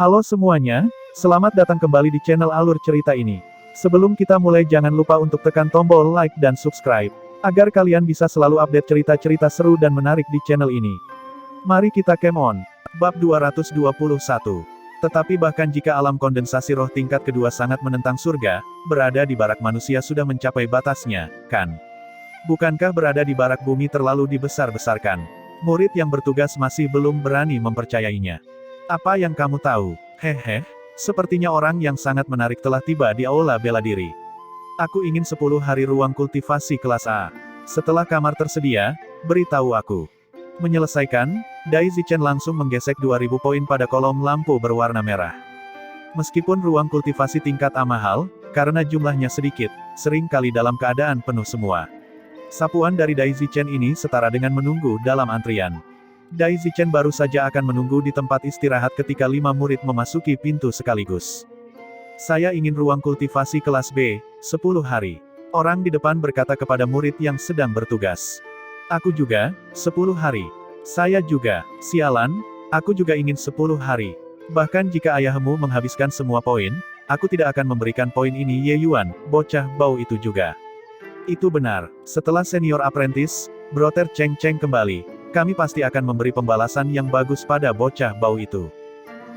Halo semuanya, selamat datang kembali di channel Alur Cerita ini. Sebelum kita mulai jangan lupa untuk tekan tombol like dan subscribe, agar kalian bisa selalu update cerita-cerita seru dan menarik di channel ini. Mari kita game on. Bab 221. Tetapi bahkan jika alam kondensasi roh tingkat kedua sangat menentang surga, berada di barak manusia sudah mencapai batasnya, kan? Bukankah berada di barak bumi terlalu dibesar-besarkan? Murid yang bertugas masih belum berani mempercayainya. Apa yang kamu tahu? Hehe, sepertinya orang yang sangat menarik telah tiba di aula bela diri. Aku ingin 10 hari ruang kultivasi kelas A. Setelah kamar tersedia, beritahu aku. Menyelesaikan, Dai Zichen langsung menggesek 2000 poin pada kolom lampu berwarna merah. Meskipun ruang kultivasi tingkat A mahal, karena jumlahnya sedikit, sering kali dalam keadaan penuh semua. Sapuan dari Dai Zichen ini setara dengan menunggu dalam antrian. Dai Zichen baru saja akan menunggu di tempat istirahat ketika 5 murid memasuki pintu sekaligus. Saya ingin ruang kultivasi kelas B, 10 hari. Orang di depan berkata kepada murid yang sedang bertugas. Aku juga, 10 hari. Saya juga, sialan, aku juga ingin 10 hari. Bahkan jika ayahmu menghabiskan semua poin, aku tidak akan memberikan poin ini Ye Yuan, bocah bau itu juga. Itu benar, setelah senior apprentice, Brother Cheng Cheng kembali. Kami pasti akan memberi pembalasan yang bagus pada bocah bau itu.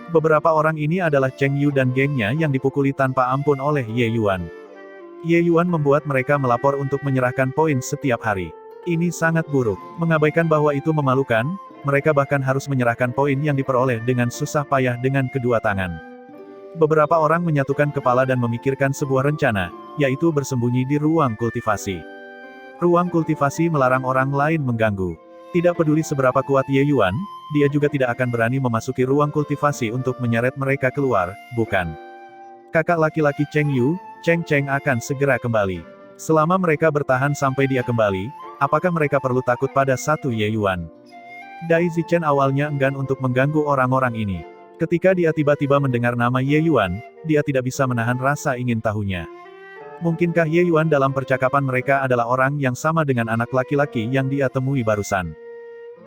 Beberapa orang ini adalah Cheng Yu dan gengnya yang dipukuli tanpa ampun oleh Ye Yuan. Ye Yuan membuat mereka melapor untuk menyerahkan poin setiap hari. Ini sangat buruk. Mengabaikan bahwa itu memalukan, mereka bahkan harus menyerahkan poin yang diperoleh dengan susah payah dengan kedua tangan. Beberapa orang menyatukan kepala dan memikirkan sebuah rencana, yaitu bersembunyi di ruang kultivasi. Ruang kultivasi melarang orang lain mengganggu. Tidak peduli seberapa kuat Ye Yuan, dia juga tidak akan berani memasuki ruang kultivasi untuk menyeret mereka keluar, bukan? Kakak laki-laki Cheng Yu, Cheng Cheng akan segera kembali. Selama mereka bertahan sampai dia kembali, apakah mereka perlu takut pada satu Ye Yuan? Dai Zichen awalnya enggan untuk mengganggu orang-orang ini. Ketika dia tiba-tiba mendengar nama Ye Yuan, dia tidak bisa menahan rasa ingin tahunya. Mungkinkah Ye Yuan dalam percakapan mereka adalah orang yang sama dengan anak laki-laki yang dia temui barusan?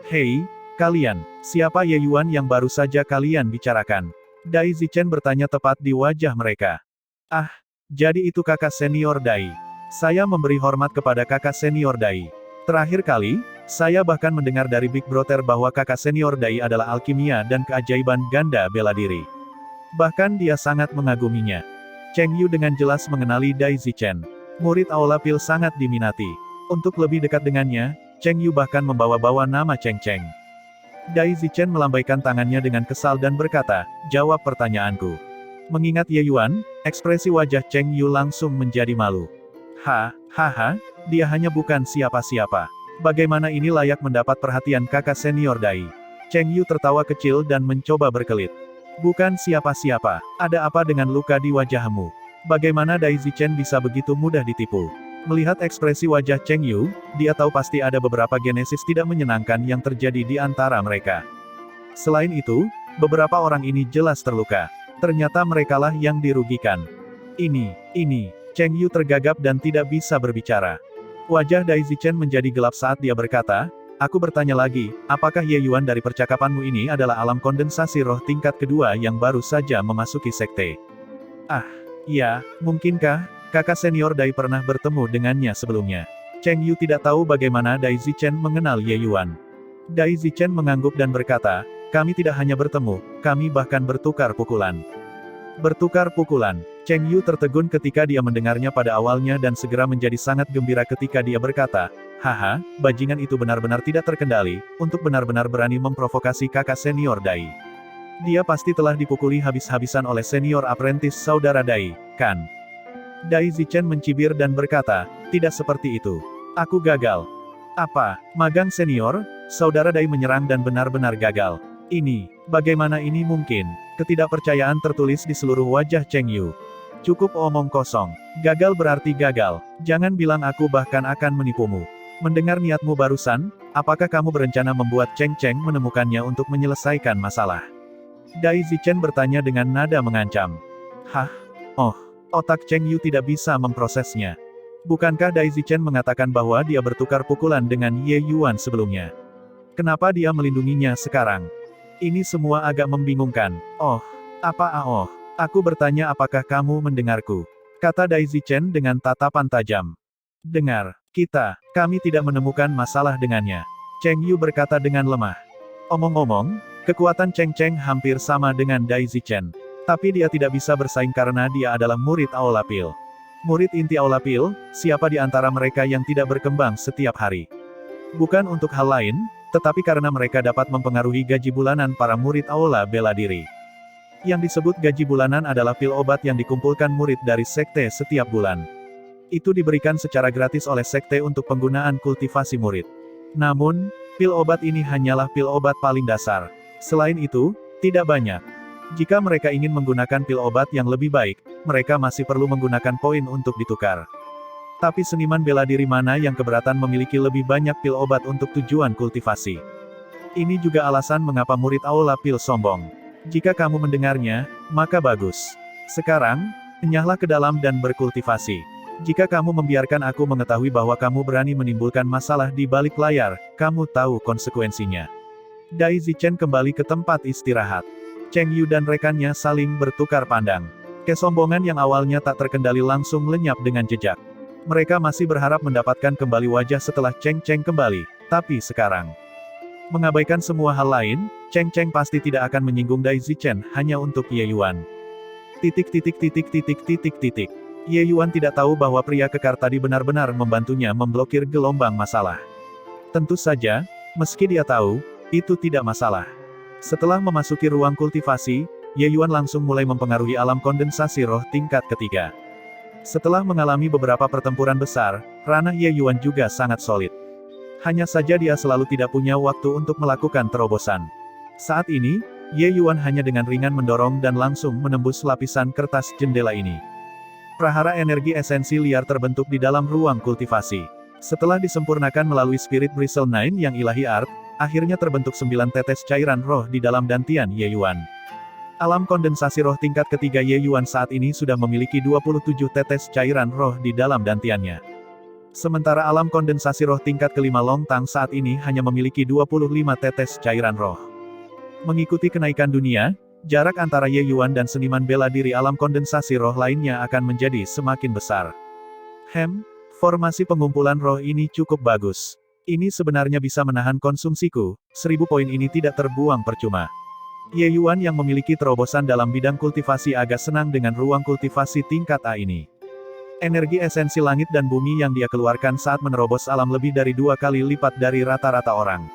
Hei, kalian, siapa Ye Yuan yang baru saja kalian bicarakan? Dai Zichen bertanya tepat di wajah mereka. Ah, jadi itu kakak senior Dai. Saya memberi hormat kepada kakak senior Dai. Terakhir kali, saya bahkan mendengar dari Big Brother bahwa kakak senior Dai adalah alkimia dan keajaiban ganda bela diri. Bahkan dia sangat mengaguminya. Cheng Yu dengan jelas mengenali Dai Zichen. Murid Aula Pil sangat diminati. Untuk lebih dekat dengannya, Cheng Yu bahkan membawa-bawa nama Cheng Cheng. Dai Zichen melambaikan tangannya dengan kesal dan berkata, jawab pertanyaanku. Mengingat Ye Yuan, ekspresi wajah Cheng Yu langsung menjadi malu. Hahaha, dia hanya bukan siapa-siapa. Bagaimana ini layak mendapat perhatian kakak senior Dai? Cheng Yu tertawa kecil dan mencoba berkelit. Bukan siapa-siapa, ada apa dengan luka di wajahmu? Bagaimana Dai Zichen bisa begitu mudah ditipu? Melihat ekspresi wajah Cheng Yu, dia tahu pasti ada beberapa genesis tidak menyenangkan yang terjadi di antara mereka. Selain itu, beberapa orang ini jelas terluka. Ternyata merekalah yang dirugikan. Ini, Cheng Yu tergagap dan tidak bisa berbicara. Wajah Dai Zichen menjadi gelap saat dia berkata, aku bertanya lagi, apakah Ye Yuan dari percakapanmu ini adalah alam kondensasi roh tingkat kedua yang baru saja memasuki sekte? Ah, ya, mungkinkah? Kakak senior Dai pernah bertemu dengannya sebelumnya. Cheng Yu tidak tahu bagaimana Dai Zichen mengenal Ye Yuan. Dai Zichen mengangguk dan berkata, kami tidak hanya bertemu, kami bahkan bertukar pukulan. Bertukar pukulan. Cheng Yu tertegun ketika dia mendengarnya pada awalnya dan segera menjadi sangat gembira ketika dia berkata, haha, bajingan itu benar-benar tidak terkendali, untuk benar-benar berani memprovokasi kakak senior Dai. Dia pasti telah dipukuli habis-habisan oleh senior apprentice saudara Dai, kan? Dai Zichen mencibir dan berkata, tidak seperti itu. Aku gagal. Apa, magang senior? Saudara Dai menyerang dan benar-benar gagal. Ini, bagaimana ini mungkin? Ketidakpercayaan tertulis di seluruh wajah Cheng Yu. Cukup omong kosong. Gagal berarti gagal. Jangan bilang aku bahkan akan menipumu. Mendengar niatmu barusan, apakah kamu berencana membuat Cheng Cheng menemukannya untuk menyelesaikan masalah? Dai Zichen bertanya dengan nada mengancam. Hah? Oh. Otak Cheng Yu tidak bisa memprosesnya. Bukankah Dai Zichen mengatakan bahwa dia bertukar pukulan dengan Ye Yuan sebelumnya? Kenapa dia melindunginya sekarang? Ini semua agak membingungkan. Oh, Apa oh? Aku bertanya apakah kamu mendengarku? Kata Daisy Chen dengan tatapan tajam. Dengar, kami tidak menemukan masalah dengannya. Cheng Yu berkata dengan lemah. Omong-omong, kekuatan Cheng Cheng hampir sama dengan Daisy Chen. Tapi dia tidak bisa bersaing karena dia adalah murid Aula Pil. Murid inti Aula Pil, siapa di antara mereka yang tidak berkembang setiap hari? Bukan untuk hal lain, tetapi karena mereka dapat mempengaruhi gaji bulanan para murid Aula bela diri. Yang disebut gaji bulanan adalah pil obat yang dikumpulkan murid dari sekte setiap bulan. Itu diberikan secara gratis oleh sekte untuk penggunaan kultivasi murid. Namun, pil obat ini hanyalah pil obat paling dasar. Selain itu, tidak banyak. Jika mereka ingin menggunakan pil obat yang lebih baik, mereka masih perlu menggunakan poin untuk ditukar. Tapi seniman bela diri mana yang keberatan memiliki lebih banyak pil obat untuk tujuan kultivasi? Ini juga alasan mengapa murid Aula Pil sombong. Jika kamu mendengarnya, maka bagus. Sekarang, enyahlah ke dalam dan berkultivasi. Jika kamu membiarkan aku mengetahui bahwa kamu berani menimbulkan masalah di balik layar, kamu tahu konsekuensinya. Daisy Chen kembali ke tempat istirahat. Cheng Yu dan rekannya saling bertukar pandang. Kesombongan yang awalnya tak terkendali langsung lenyap dengan jejak. Mereka masih berharap mendapatkan kembali wajah setelah Cheng Cheng kembali, tapi sekarang, mengabaikan semua hal lain, Cheng Cheng pasti tidak akan menyinggung Daisy Chen hanya untuk Ye Yuan. Ye Yuan tidak tahu bahwa pria kekar tadi benar-benar membantunya memblokir gelombang masalah. Tentu saja, meski dia tahu, itu tidak masalah. Setelah memasuki ruang kultivasi, Ye Yuan langsung mulai mempengaruhi alam kondensasi roh tingkat ketiga. Setelah mengalami beberapa pertempuran besar, ranah Ye Yuan juga sangat solid. Hanya saja dia selalu tidak punya waktu untuk melakukan terobosan. Saat ini, Ye Yuan hanya dengan ringan mendorong dan langsung menembus lapisan kertas jendela ini. Prahara energi esensi liar terbentuk di dalam ruang kultivasi. Setelah disempurnakan melalui Spirit Bristle Nine yang ilahi art, akhirnya terbentuk 9 tetes cairan roh di dalam dantian Ye Yuan. Alam kondensasi roh tingkat ketiga Ye Yuan saat ini sudah memiliki 27 tetes cairan roh di dalam dantiannya. Sementara alam kondensasi roh tingkat kelima Long Tang saat ini hanya memiliki 25 tetes cairan roh. Mengikuti kenaikan dunia, jarak antara Ye Yuan dan seniman bela diri alam kondensasi roh lainnya akan menjadi semakin besar. Formasi pengumpulan roh ini cukup bagus. Ini sebenarnya bisa menahan konsumsiku, 1000 poin ini tidak terbuang percuma. Ye Yuan yang memiliki terobosan dalam bidang kultivasi agak senang dengan ruang kultivasi tingkat A ini. Energi esensi langit dan bumi yang dia keluarkan saat menerobos alam lebih dari 2 kali lipat dari rata-rata orang.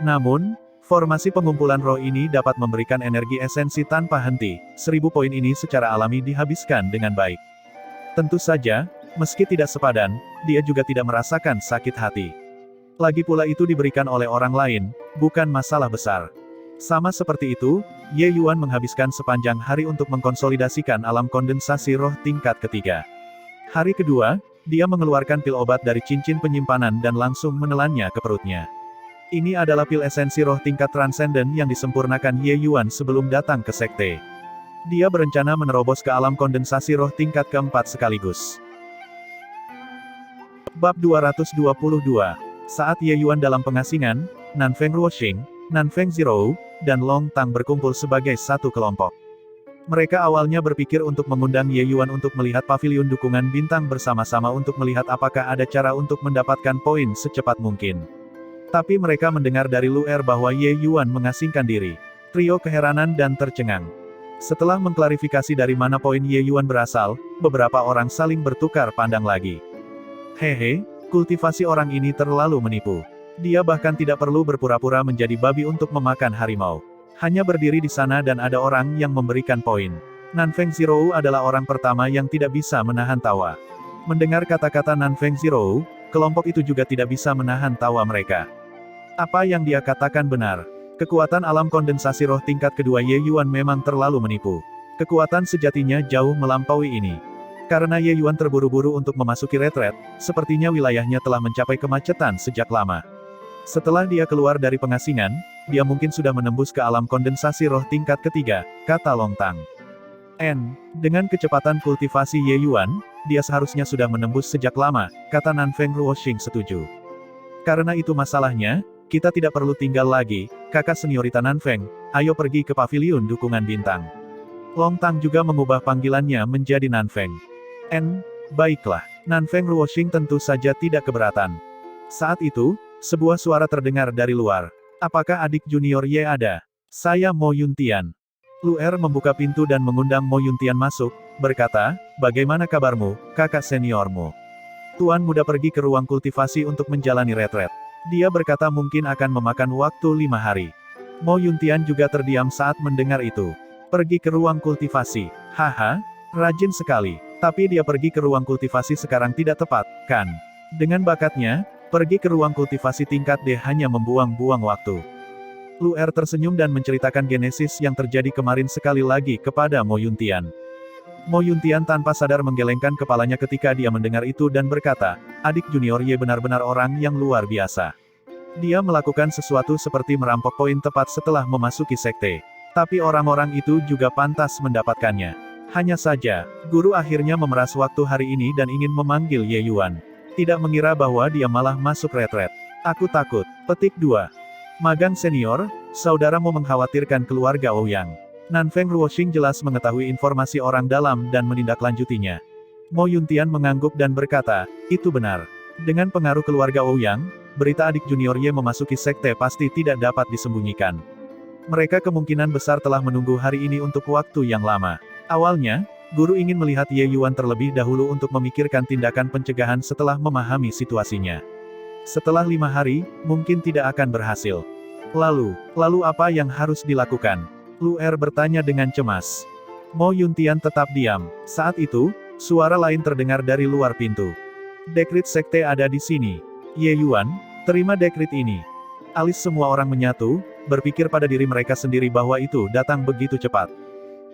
Namun, formasi pengumpulan roh ini dapat memberikan energi esensi tanpa henti, 1000 poin ini secara alami dihabiskan dengan baik. Tentu saja, meski tidak sepadan, dia juga tidak merasakan sakit hati. Lagi pula itu diberikan oleh orang lain, bukan masalah besar. Sama seperti itu, Ye Yuan menghabiskan sepanjang hari untuk mengkonsolidasikan alam kondensasi roh tingkat ketiga. Hari kedua, dia mengeluarkan pil obat dari cincin penyimpanan dan langsung menelannya ke perutnya. Ini adalah pil esensi roh tingkat transenden yang disempurnakan Ye Yuan sebelum datang ke sekte. Dia berencana menerobos ke alam kondensasi roh tingkat keempat sekaligus. Bab 222. Saat Ye Yuan dalam pengasingan, Nanfeng Ruoxing, Nanfeng Zhirou, dan Long Tang berkumpul sebagai satu kelompok. Mereka awalnya berpikir untuk mengundang Ye Yuan untuk melihat paviliun dukungan bintang bersama-sama untuk melihat apakah ada cara untuk mendapatkan poin secepat mungkin. Tapi mereka mendengar dari Luer bahwa Ye Yuan mengasingkan diri. Trio keheranan dan tercengang. Setelah mengklarifikasi dari mana poin Ye Yuan berasal, beberapa orang saling bertukar pandang lagi. Hehe, kultivasi orang ini terlalu menipu. Dia bahkan tidak perlu berpura-pura menjadi babi untuk memakan harimau. Hanya berdiri di sana dan ada orang yang memberikan poin. Nanfeng Zhirou adalah orang pertama yang tidak bisa menahan tawa. Mendengar kata-kata Nanfeng Zhirou, kelompok itu juga tidak bisa menahan tawa mereka. Apa yang dia katakan benar. Kekuatan alam kondensasi roh tingkat kedua Ye Yuan memang terlalu menipu. Kekuatan sejatinya jauh melampaui ini. Karena Ye Yuan terburu-buru untuk memasuki retret, sepertinya wilayahnya telah mencapai kemacetan sejak lama. Setelah dia keluar dari pengasingan, dia mungkin sudah menembus ke alam kondensasi roh tingkat ketiga, kata Long Tang. Dengan kecepatan kultivasi Ye Yuan, dia seharusnya sudah menembus sejak lama, kata Nanfeng Ruoxing setuju. Karena itu masalahnya, kita tidak perlu tinggal lagi, kakak seniorita Nanfeng, ayo pergi ke paviliun dukungan bintang. Long Tang juga mengubah panggilannya menjadi Nanfeng. Baiklah. Nanfeng Ruoxing tentu saja tidak keberatan. Saat itu, sebuah suara terdengar dari luar. Apakah adik junior Ye ada? Saya Mo Yuntian. Luer membuka pintu dan mengundang Mo Yuntian masuk, berkata, bagaimana kabarmu, kakak seniormu? Tuan muda pergi ke ruang kultivasi untuk menjalani retret. Dia berkata mungkin akan memakan waktu 5 hari. Mo Yuntian juga terdiam saat mendengar itu. Pergi ke ruang kultivasi. Haha, rajin sekali. Tapi dia pergi ke ruang kultivasi sekarang tidak tepat, kan? Dengan bakatnya, pergi ke ruang kultivasi tingkat D hanya membuang-buang waktu. Luer tersenyum dan menceritakan genesis yang terjadi kemarin sekali lagi kepada Mo Yuntian. Mo Yuntian tanpa sadar menggelengkan kepalanya ketika dia mendengar itu dan berkata, adik junior Ye benar-benar orang yang luar biasa. Dia melakukan sesuatu seperti merampok poin tepat setelah memasuki sekte. Tapi orang-orang itu juga pantas mendapatkannya. Hanya saja, guru akhirnya memeras waktu hari ini dan ingin memanggil Ye Yuan. Tidak mengira bahwa dia malah masuk retret. Aku takut. Petik 2. Magang senior, saudaramu mengkhawatirkan keluarga Ouyang. Nanfeng Ruoxing jelas mengetahui informasi orang dalam dan menindaklanjutinya. Mo Yuntian mengangguk dan berkata, itu benar. Dengan pengaruh keluarga Ouyang, berita adik junior Ye memasuki sekte pasti tidak dapat disembunyikan. Mereka kemungkinan besar telah menunggu hari ini untuk waktu yang lama. Awalnya, guru ingin melihat Ye Yuan terlebih dahulu untuk memikirkan tindakan pencegahan setelah memahami situasinya. Setelah 5 hari, mungkin tidak akan berhasil. Lalu apa yang harus dilakukan? Luer bertanya dengan cemas. Mo Yuntian tetap diam. Saat itu, suara lain terdengar dari luar pintu. Dekrit sekte ada di sini. Ye Yuan, terima dekrit ini. Alis semua orang menyatu, berpikir pada diri mereka sendiri bahwa itu datang begitu cepat.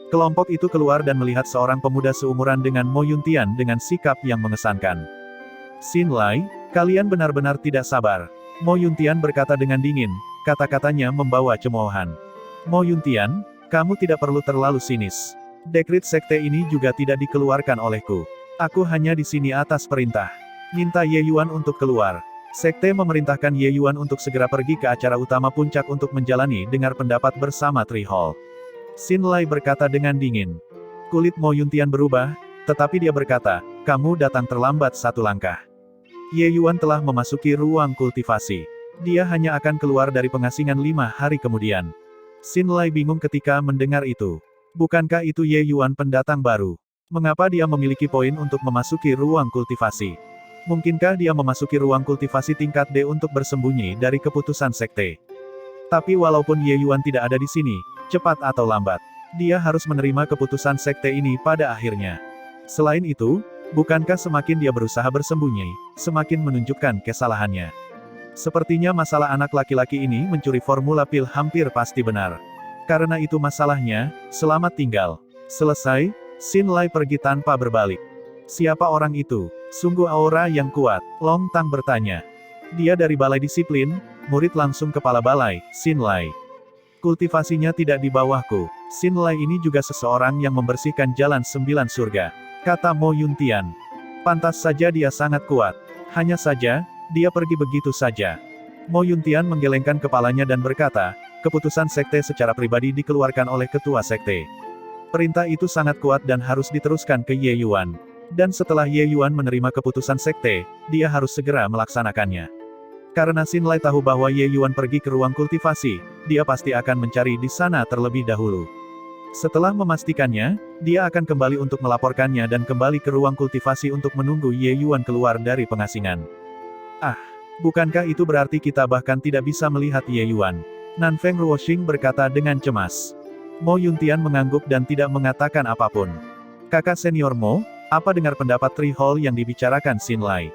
Kelompok itu keluar dan melihat seorang pemuda seumuran dengan Mo Yuntian dengan sikap yang mengesankan. Xin Lai, kalian benar-benar tidak sabar. Mo Yuntian berkata dengan dingin, kata-katanya membawa cemoohan. Mo Yuntian, kamu tidak perlu terlalu sinis. Dekrit sekte ini juga tidak dikeluarkan olehku. Aku hanya di sini atas perintah. Minta Ye Yuan untuk keluar. Sekte memerintahkan Ye Yuan untuk segera pergi ke acara utama puncak untuk menjalani dengar pendapat bersama Tri Hall. Xin Lai berkata dengan dingin. Kulit Mo Yuntian berubah, tetapi dia berkata, kamu datang terlambat 1 langkah. Ye Yuan telah memasuki ruang kultivasi. Dia hanya akan keluar dari pengasingan 5 hari kemudian. Xin Lai bingung ketika mendengar itu. Bukankah itu Ye Yuan pendatang baru? Mengapa dia memiliki poin untuk memasuki ruang kultivasi? Mungkinkah dia memasuki ruang kultivasi tingkat D untuk bersembunyi dari keputusan sekte? Tapi walaupun Ye Yuan tidak ada di sini, cepat atau lambat, dia harus menerima keputusan sekte ini pada akhirnya. Selain itu, bukankah semakin dia berusaha bersembunyi, semakin menunjukkan kesalahannya? Sepertinya masalah anak laki-laki ini mencuri formula pil hampir pasti benar. Karena itu masalahnya, selamat tinggal. Selesai, Xin Lai pergi tanpa berbalik. Siapa orang itu? Sungguh aura yang kuat, Long Tang bertanya. Dia dari balai disiplin, murid langsung kepala balai, Xin Lai. Kultivasinya tidak di bawahku. Xin Lai ini juga seseorang yang membersihkan jalan 9 surga, kata Mo Yuntian. Pantas saja dia sangat kuat. Hanya saja, dia pergi begitu saja. Mo Yuntian menggelengkan kepalanya dan berkata, keputusan sekte secara pribadi dikeluarkan oleh ketua sekte. Perintah itu sangat kuat dan harus diteruskan ke Ye Yuan. Dan setelah Ye Yuan menerima keputusan sekte, dia harus segera melaksanakannya. Karena Xin Lai tahu bahwa Ye Yuan pergi ke ruang kultivasi, dia pasti akan mencari di sana terlebih dahulu. Setelah memastikannya, dia akan kembali untuk melaporkannya dan kembali ke ruang kultivasi untuk menunggu Ye Yuan keluar dari pengasingan. Ah, bukankah itu berarti kita bahkan tidak bisa melihat Ye Yuan? Nanfeng Ruoxing berkata dengan cemas. Mo Yuntian mengangguk dan tidak mengatakan apapun. Kakak senior Mo, apa dengar pendapat Tri Hall yang dibicarakan Xin Lai?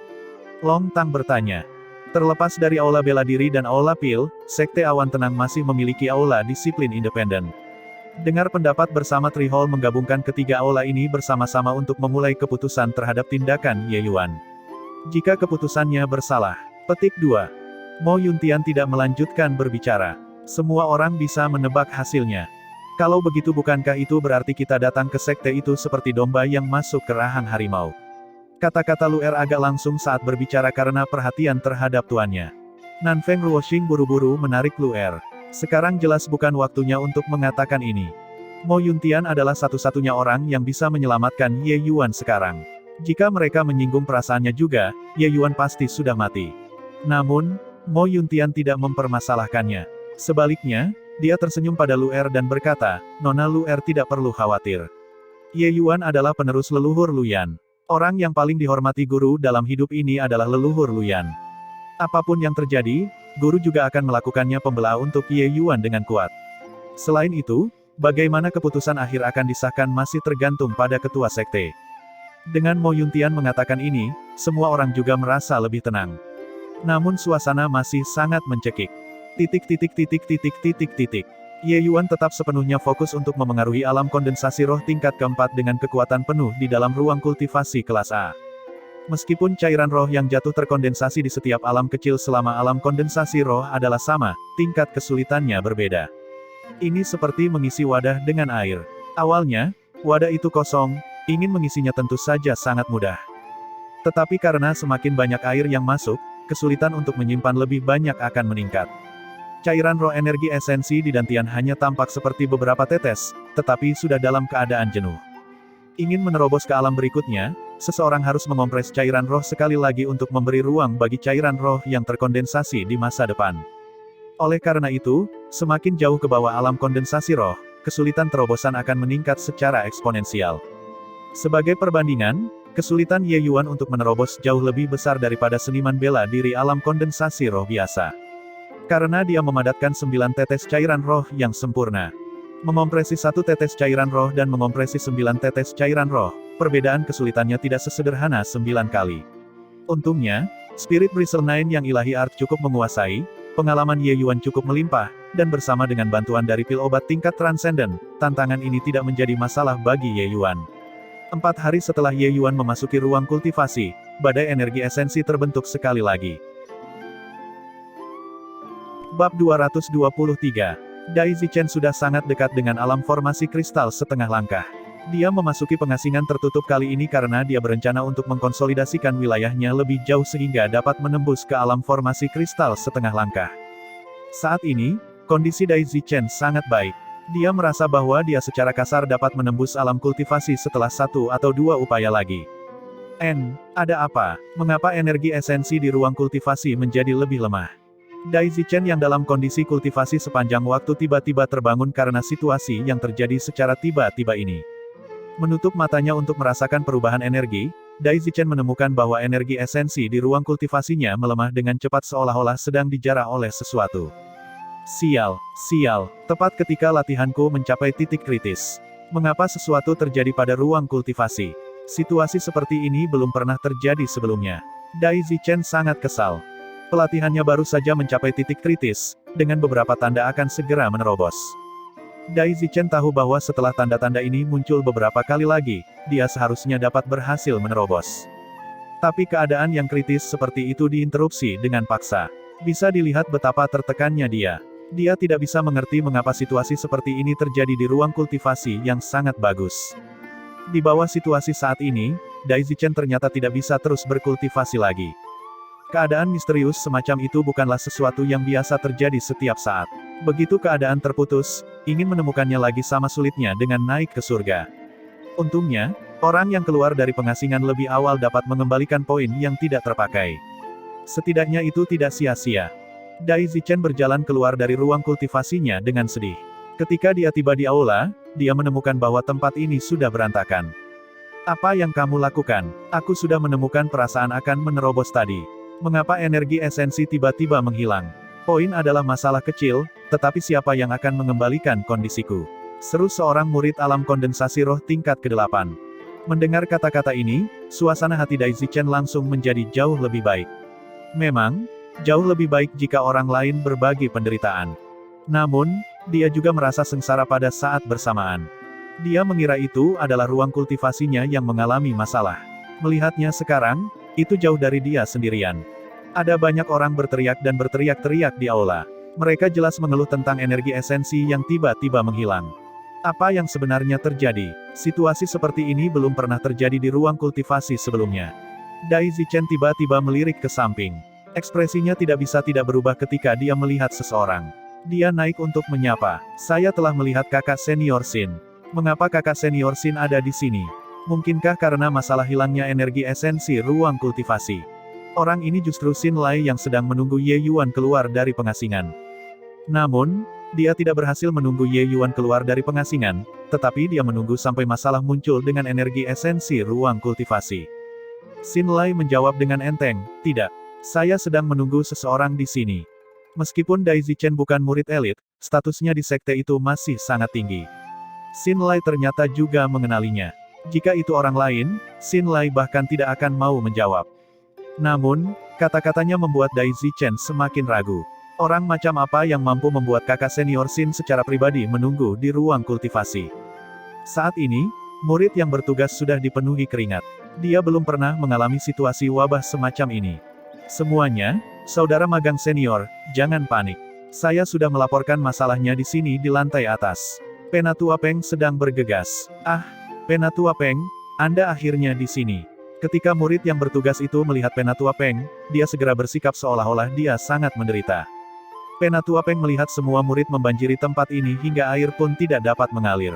Long Tang bertanya. Terlepas dari aula bela diri dan aula pil, Sekte Awan Tenang masih memiliki aula disiplin independen. Dengar pendapat bersama Tri Hall menggabungkan ketiga aula ini bersama-sama untuk memulai keputusan terhadap tindakan Ye Yuan. Jika keputusannya bersalah. Petik 2. Mo Yuntian tidak melanjutkan berbicara. Semua orang bisa menebak hasilnya. Kalau begitu bukankah itu berarti kita datang ke sekte itu seperti domba yang masuk ke rahang harimau? Kata-kata Luer agak langsung saat berbicara karena perhatian terhadap tuannya. Nanfeng Ruoxing buru-buru menarik Luer. Sekarang jelas bukan waktunya untuk mengatakan ini. Mo Yuntian adalah satu-satunya orang yang bisa menyelamatkan Ye Yuan sekarang. Jika mereka menyinggung perasaannya juga, Ye Yuan pasti sudah mati. Namun, Mo Yuntian tidak mempermasalahkannya. Sebaliknya, dia tersenyum pada Luer dan berkata, "Nona Luer tidak perlu khawatir. Ye Yuan adalah penerus leluhur Luyan. Orang yang paling dihormati guru dalam hidup ini adalah leluhur Luyan. Apapun yang terjadi, guru juga akan melakukannya pembela untuk Ye Yuan dengan kuat. Selain itu, bagaimana keputusan akhir akan disahkan masih tergantung pada ketua sekte." Dengan Mo Yuntian mengatakan ini, semua orang juga merasa lebih tenang. Namun suasana masih sangat mencekik. Ye Yuan tetap sepenuhnya fokus untuk memengaruhi alam kondensasi roh tingkat keempat dengan kekuatan penuh di dalam ruang kultivasi kelas A. Meskipun cairan roh yang jatuh terkondensasi di setiap alam kecil selama alam kondensasi roh adalah sama, tingkat kesulitannya berbeda. Ini seperti mengisi wadah dengan air. Awalnya, wadah itu kosong, ingin mengisinya tentu saja sangat mudah. Tetapi karena semakin banyak air yang masuk, kesulitan untuk menyimpan lebih banyak akan meningkat. Cairan roh energi esensi di Dantian hanya tampak seperti beberapa tetes, tetapi sudah dalam keadaan jenuh. Ingin menerobos ke alam berikutnya, seseorang harus mengompres cairan roh sekali lagi untuk memberi ruang bagi cairan roh yang terkondensasi di masa depan. Oleh karena itu, semakin jauh ke bawah alam kondensasi roh, kesulitan terobosan akan meningkat secara eksponensial. Sebagai perbandingan, kesulitan Ye Yuan untuk menerobos jauh lebih besar daripada seniman bela diri alam kondensasi roh biasa. Karena dia memadatkan 9 tetes cairan roh yang sempurna. Menkompresi 1 tetes cairan roh dan menkompresi 9 tetes cairan roh, perbedaan kesulitannya tidak sesederhana 9 kali. Untungnya, Spirit Bristle Nine yang ilahi art cukup menguasai, pengalaman Ye Yuan cukup melimpah, dan bersama dengan bantuan dari pil obat tingkat transenden, tantangan ini tidak menjadi masalah bagi Ye Yuan. 4 hari setelah Ye Yuan memasuki ruang kultivasi, badai energi esensi terbentuk sekali lagi. Bab 223. Dai Zichen sudah sangat dekat dengan alam formasi kristal setengah langkah. Dia memasuki pengasingan tertutup kali ini karena dia berencana untuk mengkonsolidasikan wilayahnya lebih jauh sehingga dapat menembus ke alam formasi kristal setengah langkah. Saat ini, kondisi Dai Zichen sangat baik. Dia merasa bahwa dia secara kasar dapat menembus alam kultivasi setelah 1 atau 2 upaya lagi. Ada apa? Mengapa energi esensi di ruang kultivasi menjadi lebih lemah? Dai Zichen yang dalam kondisi kultivasi sepanjang waktu tiba-tiba terbangun karena situasi yang terjadi secara tiba-tiba ini. Menutup matanya untuk merasakan perubahan energi, Dai Zichen menemukan bahwa energi esensi di ruang kultivasinya melemah dengan cepat seolah-olah sedang dijarah oleh sesuatu. Sial, tepat ketika latihanku mencapai titik kritis. Mengapa sesuatu terjadi pada ruang kultivasi? Situasi seperti ini belum pernah terjadi sebelumnya. Dai Zichen sangat kesal. Pelatihannya baru saja mencapai titik kritis, dengan beberapa tanda akan segera menerobos. Dai Zichen tahu bahwa setelah tanda-tanda ini muncul beberapa kali lagi, dia seharusnya dapat berhasil menerobos. Tapi keadaan yang kritis seperti itu diinterupsi dengan paksa. Bisa dilihat betapa tertekannya dia. Dia tidak bisa mengerti mengapa situasi seperti ini terjadi di ruang kultivasi yang sangat bagus. Di bawah situasi saat ini, Dai Zichen ternyata tidak bisa terus berkultivasi lagi. Keadaan misterius semacam itu bukanlah sesuatu yang biasa terjadi setiap saat. Begitu keadaan terputus, ingin menemukannya lagi sama sulitnya dengan naik ke surga. Untungnya, orang yang keluar dari pengasingan lebih awal dapat mengembalikan poin yang tidak terpakai. Setidaknya itu tidak sia-sia. Dai Zichen berjalan keluar dari ruang kultivasinya dengan sedih. Ketika dia tiba di aula, dia menemukan bahwa tempat ini sudah berantakan. Apa yang kamu lakukan? Aku sudah menemukan perasaan akan menerobos tadi. Mengapa energi esensi tiba-tiba menghilang? Poin adalah masalah kecil, tetapi siapa yang akan mengembalikan kondisiku? Seru seorang murid alam kondensasi roh tingkat ke-8. Mendengar kata-kata ini, suasana hati Dai Zichen langsung menjadi jauh lebih baik. Memang, jauh lebih baik jika orang lain berbagi penderitaan. Namun, dia juga merasa sengsara pada saat bersamaan. Dia mengira itu adalah ruang kultivasinya yang mengalami masalah. Melihatnya sekarang, itu jauh dari dia sendirian. Ada banyak orang berteriak dan berteriak-teriak di aula. Mereka jelas mengeluh tentang energi esensi yang tiba-tiba menghilang. Apa yang sebenarnya terjadi? Situasi seperti ini belum pernah terjadi di ruang kultivasi sebelumnya. Dai Zichen tiba-tiba melirik ke samping. Ekspresinya tidak bisa tidak berubah ketika dia melihat seseorang. Dia naik untuk menyapa. Saya telah melihat kakak senior Xin. Mengapa kakak senior Xin ada di sini? Mungkinkah karena masalah hilangnya energi esensi ruang kultivasi? Orang ini justru Xin Lai yang sedang menunggu Ye Yuan keluar dari pengasingan. Namun, dia tidak berhasil menunggu Ye Yuan keluar dari pengasingan, tetapi dia menunggu sampai masalah muncul dengan energi esensi ruang kultivasi. Xin Lai menjawab dengan enteng, "Tidak. Saya sedang menunggu seseorang di sini." Meskipun Dai Zichen bukan murid elit, statusnya di sekte itu masih sangat tinggi. Xin Lai ternyata juga mengenalinya. Jika itu orang lain, Xin Lai bahkan tidak akan mau menjawab. Namun, kata-katanya membuat Dai Zichen semakin ragu. Orang macam apa yang mampu membuat kakak senior Xin secara pribadi menunggu di ruang kultivasi? Saat ini, murid yang bertugas sudah dipenuhi keringat. Dia belum pernah mengalami situasi wabah semacam ini. Semuanya, saudara magang senior, jangan panik. Saya sudah melaporkan masalahnya di sini di lantai atas. Penatua Peng sedang bergegas. Ah, Penatua Peng, Anda akhirnya di sini. Ketika murid yang bertugas itu melihat Penatua Peng, dia segera bersikap seolah-olah dia sangat menderita. Penatua Peng melihat semua murid membanjiri tempat ini hingga air pun tidak dapat mengalir.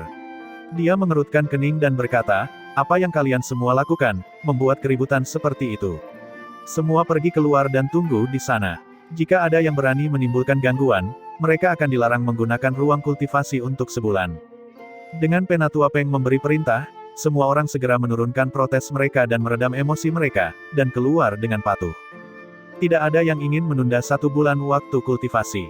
Dia mengerutkan kening dan berkata, "Apa yang kalian semua lakukan, membuat keributan seperti itu? Semua pergi keluar dan tunggu di sana. Jika ada yang berani menimbulkan gangguan, mereka akan dilarang menggunakan ruang kultivasi untuk sebulan." Dengan Penatua Peng memberi perintah, semua orang segera menurunkan protes mereka dan meredam emosi mereka, dan keluar dengan patuh. Tidak ada yang ingin menunda 1 bulan waktu kultivasi.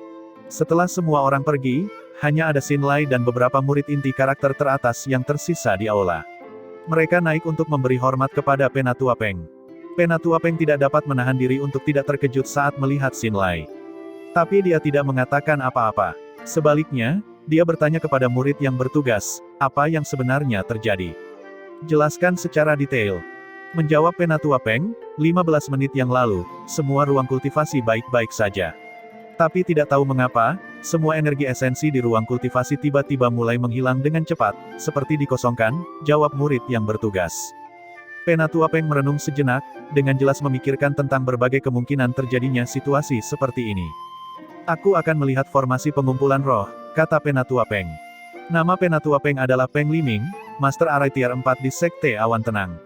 Setelah semua orang pergi, hanya ada Xin Lai dan beberapa murid inti karakter teratas yang tersisa di aula. Mereka naik untuk memberi hormat kepada Penatua Peng. Penatua Peng tidak dapat menahan diri untuk tidak terkejut saat melihat Xin Lai. Tapi dia tidak mengatakan apa-apa. Sebaliknya, dia bertanya kepada murid yang bertugas, apa yang sebenarnya terjadi. Jelaskan secara detail. Menjawab Penatua Peng, 15 menit yang lalu, semua ruang kultivasi baik-baik saja. Tapi tidak tahu mengapa, semua energi esensi di ruang kultivasi tiba-tiba mulai menghilang dengan cepat, seperti dikosongkan, jawab murid yang bertugas. Penatua Peng merenung sejenak, dengan jelas memikirkan tentang berbagai kemungkinan terjadinya situasi seperti ini. "Aku akan melihat formasi pengumpulan roh," kata Penatua Peng. Nama Penatua Peng adalah Peng Liming, Master Arai Tier 4 di Sekte Awan Tenang.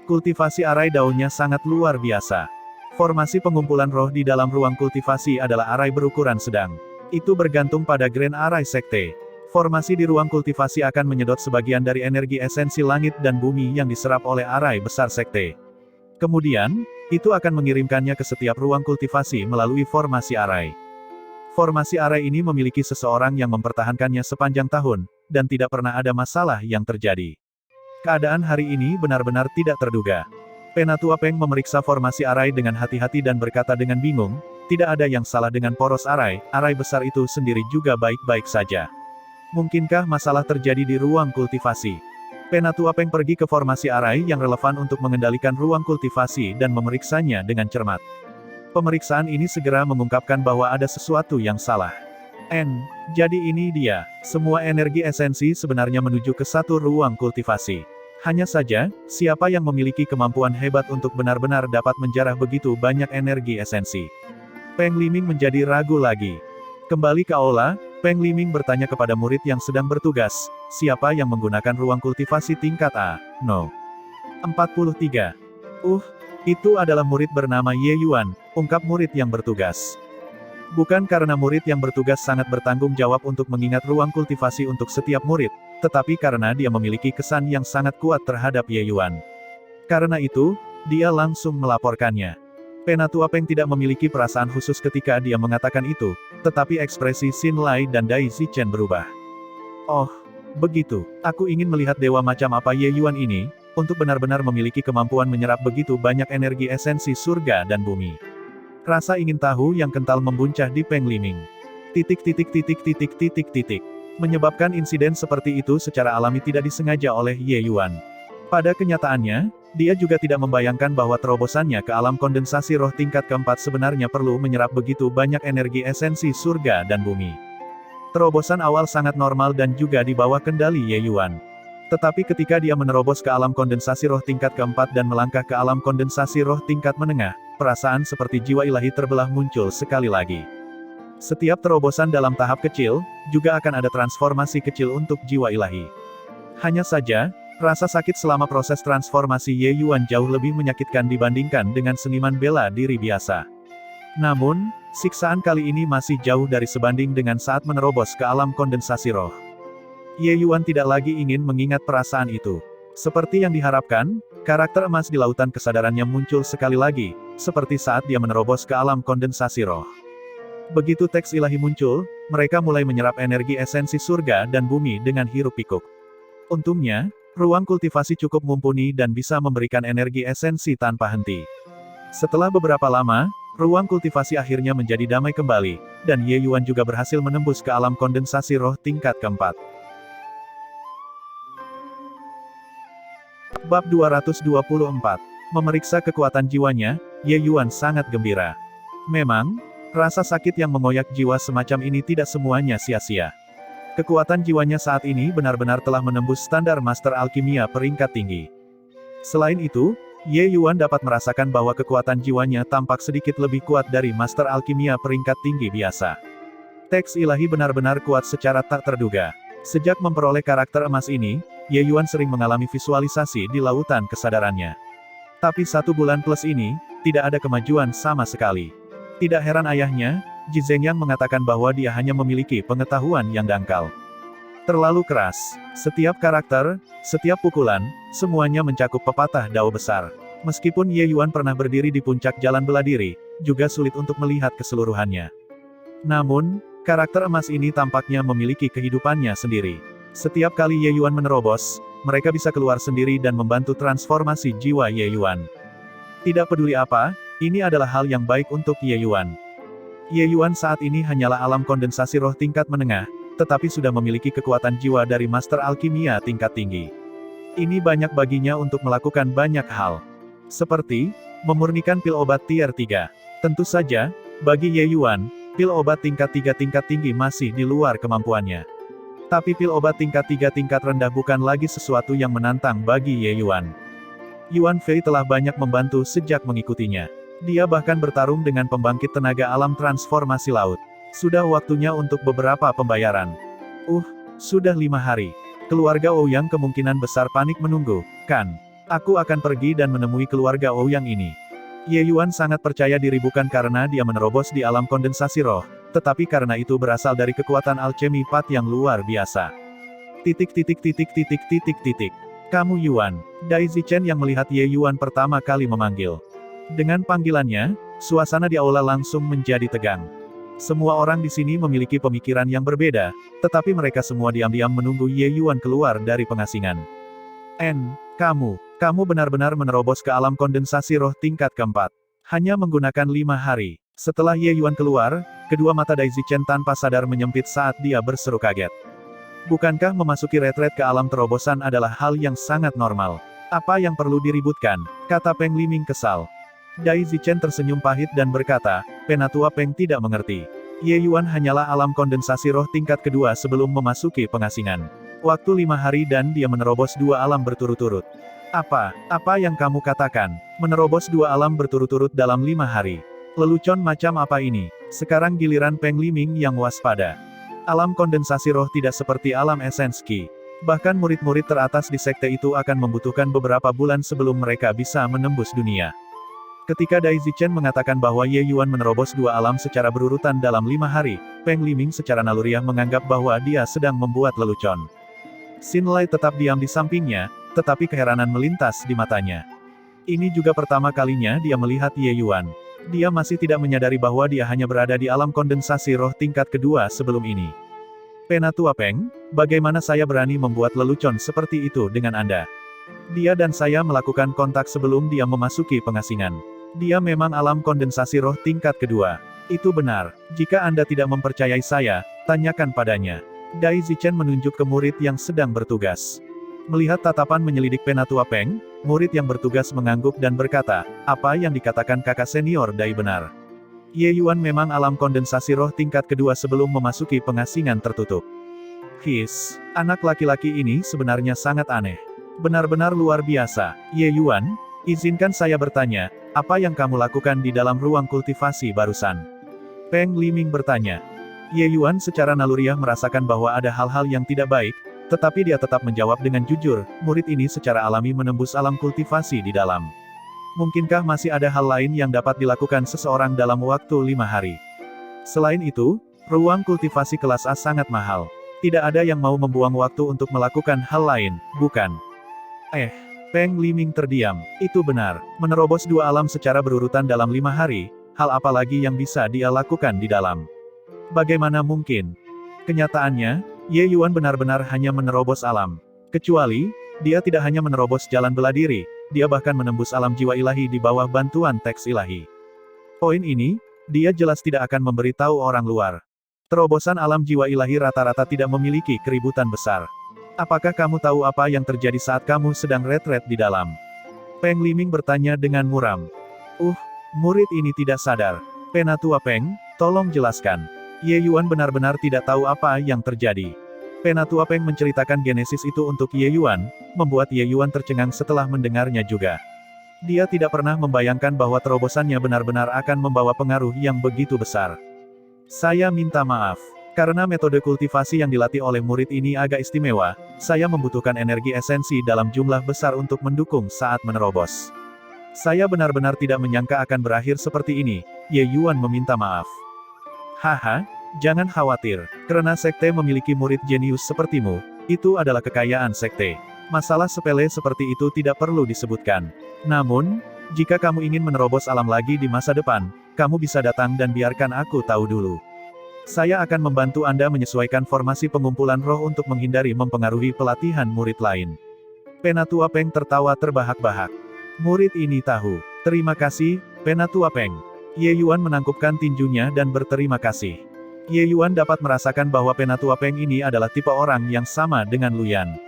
Kultivasi arai daunnya sangat luar biasa. Formasi pengumpulan roh di dalam ruang kultivasi adalah arai berukuran sedang. Itu bergantung pada Grand Arai Sekte. Formasi di ruang kultivasi akan menyedot sebagian dari energi esensi langit dan bumi yang diserap oleh arai besar Sekte. Kemudian, itu akan mengirimkannya ke setiap ruang kultivasi melalui formasi arai. Formasi arai ini memiliki seseorang yang mempertahankannya sepanjang tahun, dan tidak pernah ada masalah yang terjadi. Keadaan hari ini benar-benar tidak terduga. Penatua Peng memeriksa formasi arai dengan hati-hati dan berkata dengan bingung, tidak ada yang salah dengan poros arai besar itu sendiri juga baik-baik saja. Mungkinkah masalah terjadi di ruang kultivasi? Penatua Peng pergi ke formasi arai yang relevan untuk mengendalikan ruang kultivasi dan memeriksanya dengan cermat. Pemeriksaan ini segera mengungkapkan bahwa ada sesuatu yang salah. Jadi ini dia. Semua energi esensi sebenarnya menuju ke satu ruang kultivasi. Hanya saja, siapa yang memiliki kemampuan hebat untuk benar-benar dapat menjarah begitu banyak energi esensi? Peng Liming menjadi ragu lagi. Kembali ke aula, Peng Liming bertanya kepada murid yang sedang bertugas, siapa yang menggunakan ruang kultivasi tingkat A? No. 43. Itu adalah murid bernama Ye Yuan, ungkap murid yang bertugas. Bukan karena murid yang bertugas sangat bertanggung jawab untuk mengingat ruang kultivasi untuk setiap murid, tetapi karena dia memiliki kesan yang sangat kuat terhadap Ye Yuan. Karena itu, dia langsung melaporkannya. Penatua Peng tidak memiliki perasaan khusus ketika dia mengatakan itu, tetapi ekspresi Xin Lai dan Dai Zichen berubah. Oh, begitu. Aku ingin melihat dewa macam apa Ye Yuan ini, untuk benar-benar memiliki kemampuan menyerap begitu banyak energi esensi surga dan bumi. Rasa ingin tahu yang kental membuncah di Peng Liming. Menyebabkan insiden seperti itu secara alami tidak disengaja oleh Ye Yuan. Pada kenyataannya, dia juga tidak membayangkan bahwa terobosannya ke alam kondensasi roh tingkat keempat sebenarnya perlu menyerap begitu banyak energi esensi surga dan bumi. Terobosan awal sangat normal dan juga di bawah kendali Ye Yuan. Tetapi ketika dia menerobos ke alam kondensasi roh tingkat keempat dan melangkah ke alam kondensasi roh tingkat menengah, perasaan seperti jiwa ilahi terbelah muncul sekali lagi. Setiap terobosan dalam tahap kecil, juga akan ada transformasi kecil untuk jiwa ilahi. Hanya saja, rasa sakit selama proses transformasi Ye Yuan jauh lebih menyakitkan dibandingkan dengan seniman bela diri biasa. Namun, siksaan kali ini masih jauh dari sebanding dengan saat menerobos ke alam kondensasi roh. Ye Yuan tidak lagi ingin mengingat perasaan itu. Seperti yang diharapkan, karakter emas di lautan kesadarannya muncul sekali lagi, seperti saat dia menerobos ke alam kondensasi roh. Begitu teks ilahi muncul, mereka mulai menyerap energi esensi surga dan bumi dengan hiruk-pikuk. Untungnya, ruang kultivasi cukup mumpuni dan bisa memberikan energi esensi tanpa henti. Setelah beberapa lama, ruang kultivasi akhirnya menjadi damai kembali, dan Ye Yuan juga berhasil menembus ke alam kondensasi roh tingkat keempat. Bab 224. Memeriksa kekuatan jiwanya, Ye Yuan sangat gembira. Memang, rasa sakit yang mengoyak jiwa semacam ini tidak semuanya sia-sia. Kekuatan jiwanya saat ini benar-benar telah menembus standar Master Alkimia peringkat tinggi. Selain itu, Ye Yuan dapat merasakan bahwa kekuatan jiwanya tampak sedikit lebih kuat dari Master Alkimia peringkat tinggi biasa. Teks ilahi benar-benar kuat secara tak terduga. Sejak memperoleh karakter emas ini, Ye Yuan sering mengalami visualisasi di lautan kesadarannya. Tapi 1 bulan plus ini, tidak ada kemajuan sama sekali. Tidak heran ayahnya, Ji Zhengyang mengatakan bahwa dia hanya memiliki pengetahuan yang dangkal. Terlalu keras. Setiap karakter, setiap pukulan, semuanya mencakup pepatah Dao besar. Meskipun Ye Yuan pernah berdiri di puncak jalan bela diri, juga sulit untuk melihat keseluruhannya. Namun, karakter emas ini tampaknya memiliki kehidupannya sendiri. Setiap kali Ye Yuan menerobos, mereka bisa keluar sendiri dan membantu transformasi jiwa Ye Yuan. Tidak peduli apa, ini adalah hal yang baik untuk Ye Yuan. Ye Yuan saat ini hanyalah alam kondensasi roh tingkat menengah, tetapi sudah memiliki kekuatan jiwa dari Master Alkimia tingkat tinggi. Ini banyak baginya untuk melakukan banyak hal. Seperti, memurnikan pil obat tier 3. Tentu saja, bagi Ye Yuan, pil obat tingkat 3 tingkat tinggi masih di luar kemampuannya. Tapi pil obat tingkat 3 tingkat rendah bukan lagi sesuatu yang menantang bagi Ye Yuan. Yuan Fei telah banyak membantu sejak mengikutinya. Dia bahkan bertarung dengan pembangkit tenaga alam transformasi laut. Sudah waktunya untuk beberapa pembayaran. Sudah 5 hari. Keluarga Ouyang kemungkinan besar panik menunggu, kan? Aku akan pergi dan menemui keluarga Ouyang ini. Ye Yuan sangat percaya diri bukan karena dia menerobos di alam kondensasi roh, tetapi karena itu berasal dari kekuatan alchemy Pat yang luar biasa. Kamu Yuan. Dai Zichen yang melihat Ye Yuan pertama kali memanggil. Dengan panggilannya, suasana di aula langsung menjadi tegang. Semua orang di sini memiliki pemikiran yang berbeda, tetapi mereka semua diam-diam menunggu Ye Yuan keluar dari pengasingan. Kamu benar-benar menerobos ke alam kondensasi roh tingkat keempat. Hanya menggunakan 5 hari. Setelah Ye Yuan keluar, kedua mata Dai Zichen tanpa sadar menyempit saat dia berseru kaget. Bukankah memasuki retret ke alam terobosan adalah hal yang sangat normal? Apa yang perlu diributkan? Kata Peng Liming kesal. Dai Zichen tersenyum pahit dan berkata, Penatua Peng tidak mengerti. Ye Yuan hanyalah alam kondensasi roh tingkat kedua sebelum memasuki pengasingan. Waktu 5 hari dan dia menerobos 2 alam berturut-turut. Apa yang kamu katakan? Menerobos 2 alam berturut-turut dalam 5 hari. Lelucon macam apa ini? Sekarang giliran Peng Liming yang waspada. Alam kondensasi roh tidak seperti alam esens Qi. Bahkan murid-murid teratas di sekte itu akan membutuhkan beberapa bulan sebelum mereka bisa menembus dunia. Ketika Dai Zichen mengatakan bahwa Ye Yuan menerobos 2 alam secara berurutan dalam 5 hari, Peng Liming secara naluriah menganggap bahwa dia sedang membuat lelucon. Xin Lai tetap diam di sampingnya, tetapi keheranan melintas di matanya. Ini juga pertama kalinya dia melihat Ye Yuan. Dia masih tidak menyadari bahwa dia hanya berada di alam kondensasi roh tingkat kedua sebelum ini. Penatua Peng, bagaimana saya berani membuat lelucon seperti itu dengan Anda? Dia dan saya melakukan kontak sebelum dia memasuki pengasingan. Dia memang alam kondensasi roh tingkat kedua. Itu benar. Jika Anda tidak mempercayai saya, tanyakan padanya. Dai Zichen menunjuk ke murid yang sedang bertugas. Melihat tatapan menyelidik Penatua Peng, murid yang bertugas mengangguk dan berkata, apa yang dikatakan kakak senior Dai benar. Ye Yuan memang alam kondensasi roh tingkat kedua sebelum memasuki pengasingan tertutup. Anak laki-laki ini sebenarnya sangat aneh. Benar-benar luar biasa. Ye Yuan, izinkan saya bertanya, apa yang kamu lakukan di dalam ruang kultivasi barusan? Peng Liming bertanya. Ye Yuan secara naluriah merasakan bahwa ada hal-hal yang tidak baik, Tetapi dia tetap menjawab dengan jujur, murid ini secara alami menembus alam kultivasi di dalam. Mungkinkah masih ada hal lain yang dapat dilakukan seseorang dalam waktu 5 hari? Selain itu, ruang kultivasi kelas A sangat mahal. Tidak ada yang mau membuang waktu untuk melakukan hal lain, bukan? Peng Liming terdiam. Itu benar, menerobos 2 alam secara berurutan dalam 5 hari, hal apa lagi yang bisa dia lakukan di dalam? Bagaimana mungkin? Kenyataannya, Ye Yuan benar-benar hanya menerobos alam. Kecuali, dia tidak hanya menerobos jalan bela diri, dia bahkan menembus alam jiwa ilahi di bawah bantuan teks ilahi. Poin ini, dia jelas tidak akan memberitahu orang luar. Terobosan alam jiwa ilahi rata-rata tidak memiliki keributan besar. Apakah kamu tahu apa yang terjadi saat kamu sedang retret di dalam? Peng Liming bertanya dengan muram. Murid ini tidak sadar. Penatua Peng, tolong jelaskan. Ye Yuan benar-benar tidak tahu apa yang terjadi. Penatua Peng menceritakan genesis itu untuk Ye Yuan, membuat Ye Yuan tercengang setelah mendengarnya juga. Dia tidak pernah membayangkan bahwa terobosannya benar-benar akan membawa pengaruh yang begitu besar. Saya minta maaf. Karena metode kultivasi yang dilatih oleh murid ini agak istimewa, saya membutuhkan energi esensi dalam jumlah besar untuk mendukung saat menerobos. Saya benar-benar tidak menyangka akan berakhir seperti ini, Ye Yuan meminta maaf. Haha, jangan khawatir, karena sekte memiliki murid jenius sepertimu, itu adalah kekayaan sekte. Masalah sepele seperti itu tidak perlu disebutkan. Namun, jika kamu ingin menerobos alam lagi di masa depan, kamu bisa datang dan biarkan aku tahu dulu. Saya akan membantu Anda menyesuaikan formasi pengumpulan roh untuk menghindari mempengaruhi pelatihan murid lain. Penatua Peng tertawa terbahak-bahak. Murid ini tahu. Terima kasih, Penatua Peng. Ye Yuan menangkupkan tinjunya dan berterima kasih. Ye Yuan dapat merasakan bahwa Penatua Peng ini adalah tipe orang yang sama dengan Luyan.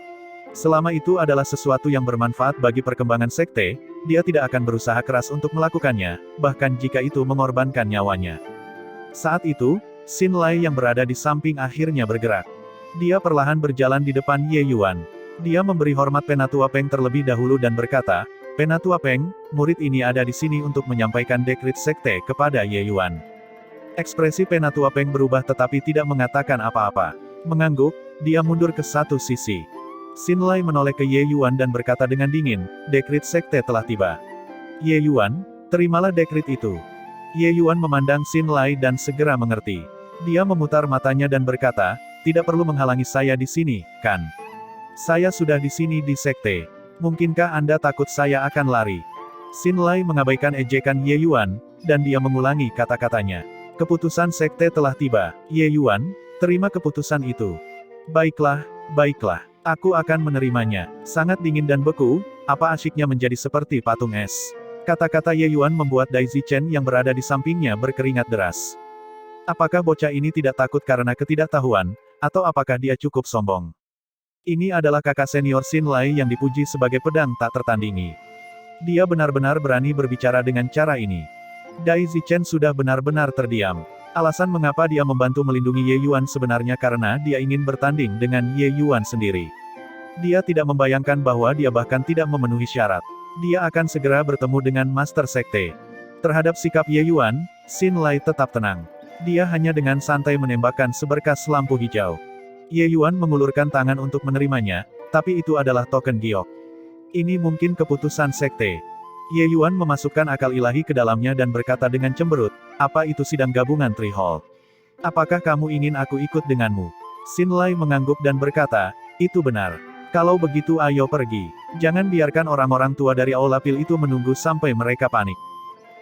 Selama itu adalah sesuatu yang bermanfaat bagi perkembangan sekte, dia tidak akan berusaha keras untuk melakukannya, bahkan jika itu mengorbankan nyawanya. Saat itu, Xin Lai yang berada di samping akhirnya bergerak. Dia perlahan berjalan di depan Ye Yuan. Dia memberi hormat Penatua Peng terlebih dahulu dan berkata, Penatua Peng, murid ini ada di sini untuk menyampaikan dekrit sekte kepada Ye Yuan. Ekspresi Penatua Peng berubah tetapi tidak mengatakan apa-apa. Mengangguk, dia mundur ke satu sisi. Xin Lai menoleh ke Ye Yuan dan berkata dengan dingin, dekrit sekte telah tiba. Ye Yuan, terimalah dekrit itu. Ye Yuan memandang Xin Lai dan segera mengerti. Dia memutar matanya dan berkata, tidak perlu menghalangi saya di sini, kan? Saya sudah di sini di sekte. Mungkinkah Anda takut saya akan lari? Xin Lai mengabaikan ejekan Ye Yuan, dan dia mengulangi kata-katanya. Keputusan sekte telah tiba. Ye Yuan, terima keputusan itu. Baiklah, baiklah. Aku akan menerimanya. Sangat dingin dan beku, apa asyiknya menjadi seperti patung es. Kata-kata Ye Yuan membuat Dai Zichen yang berada di sampingnya berkeringat deras. Apakah bocah ini tidak takut karena ketidaktahuan, atau apakah dia cukup sombong? Ini adalah kakak senior Xin Lai yang dipuji sebagai pedang tak tertandingi. Dia benar-benar berani berbicara dengan cara ini. Dai Zichen sudah benar-benar terdiam. Alasan mengapa dia membantu melindungi Ye Yuan sebenarnya karena dia ingin bertanding dengan Ye Yuan sendiri. Dia tidak membayangkan bahwa dia bahkan tidak memenuhi syarat. Dia akan segera bertemu dengan Master Sekte. Terhadap sikap Ye Yuan, Xin Lai tetap tenang. Dia hanya dengan santai menembakkan seberkas lampu hijau. Ye Yuan mengulurkan tangan untuk menerimanya, tapi itu adalah token giok. Ini mungkin keputusan sekte. Ye Yuan memasukkan akal ilahi ke dalamnya dan berkata dengan cemberut, apa itu sidang gabungan Tri Hall? Apakah kamu ingin aku ikut denganmu? Xin Lai mengangguk dan berkata, itu benar. Kalau begitu ayo pergi. Jangan biarkan orang-orang tua dari Aula Pil itu menunggu sampai mereka panik.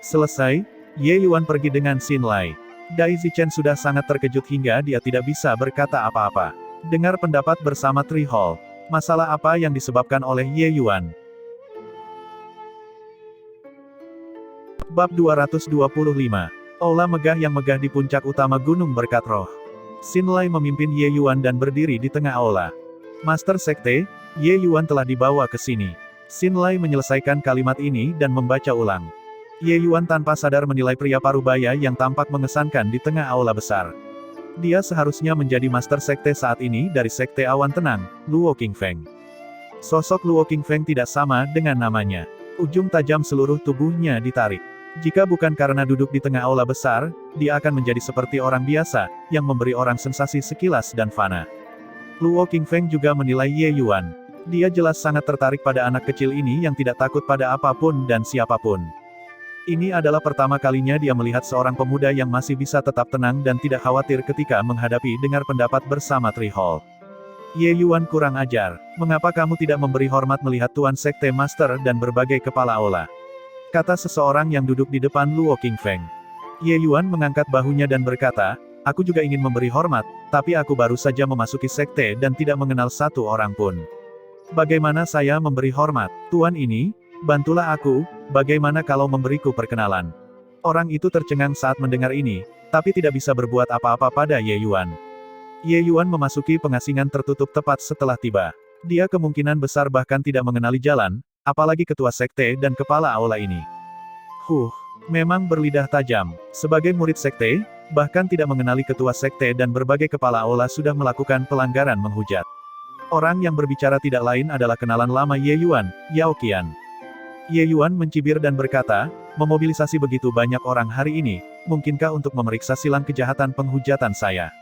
Selesai, Ye Yuan pergi dengan Xin Lai. Dai Zichen sudah sangat terkejut hingga dia tidak bisa berkata apa-apa. Dengar pendapat bersama Tri Hall. Masalah apa yang disebabkan oleh Ye Yuan? Bab 225. Aula megah yang megah di puncak utama Gunung Berkat Roh. Xin Lai memimpin Ye Yuan dan berdiri di tengah aula. Master Sekte, Ye Yuan telah dibawa ke sini. Xin Lai menyelesaikan kalimat ini dan membaca ulang. Ye Yuan tanpa sadar menilai pria parubaya yang tampak mengesankan di tengah aula besar. Dia seharusnya menjadi Master Sekte saat ini dari Sekte Awan Tenang, Luo Qingfeng. Sosok Luo Qingfeng tidak sama dengan namanya. Ujung tajam seluruh tubuhnya ditarik. Jika bukan karena duduk di tengah aula besar, dia akan menjadi seperti orang biasa, yang memberi orang sensasi sekilas dan fana. Luo Qingfeng juga menilai Ye Yuan. Dia jelas sangat tertarik pada anak kecil ini yang tidak takut pada apapun dan siapapun. Ini adalah pertama kalinya dia melihat seorang pemuda yang masih bisa tetap tenang dan tidak khawatir ketika menghadapi dengar pendapat bersama Tri Hall. Ye Yuan kurang ajar. Mengapa kamu tidak memberi hormat melihat Tuan Sekte Master dan berbagai kepala aula? Kata seseorang yang duduk di depan Luo Qingfeng. Ye Yuan mengangkat bahunya dan berkata, aku juga ingin memberi hormat, tapi aku baru saja memasuki sekte dan tidak mengenal satu orang pun. Bagaimana saya memberi hormat? Tuan ini, bantulah aku, bagaimana kalau memberiku perkenalan? Orang itu tercengang saat mendengar ini, tapi tidak bisa berbuat apa-apa pada Ye Yuan. Ye Yuan memasuki pengasingan tertutup tepat setelah tiba. Dia kemungkinan besar bahkan tidak mengenali jalan, apalagi ketua sekte dan kepala aula ini. Memang berlidah tajam. Sebagai murid sekte, bahkan tidak mengenali ketua sekte dan berbagai kepala aula sudah melakukan pelanggaran menghujat. Orang yang berbicara tidak lain adalah kenalan lama Ye Yuan, Yao Qian. Ye Yuan mencibir dan berkata, memobilisasi begitu banyak orang hari ini, mungkinkah untuk memeriksa silang kejahatan penghujatan saya?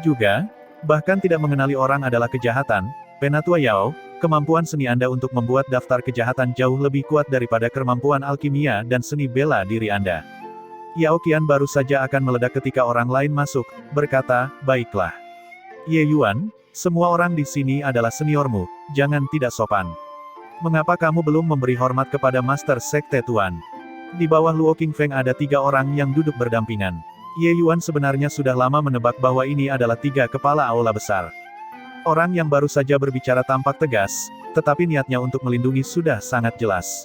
Juga, bahkan tidak mengenali orang adalah kejahatan, Penatua Yao, kemampuan seni Anda untuk membuat daftar kejahatan jauh lebih kuat daripada kemampuan alkimia dan seni bela diri Anda. Yao Qian baru saja akan meledak ketika orang lain masuk, berkata, baiklah. Ye Yuan, semua orang di sini adalah seniormu, jangan tidak sopan. Mengapa kamu belum memberi hormat kepada Master Sekte Tuan? Di bawah Luo Qingfeng ada 3 orang yang duduk berdampingan. Ye Yuan sebenarnya sudah lama menebak bahwa ini adalah 3 kepala aula besar. Orang yang baru saja berbicara tampak tegas, tetapi niatnya untuk melindungi sudah sangat jelas.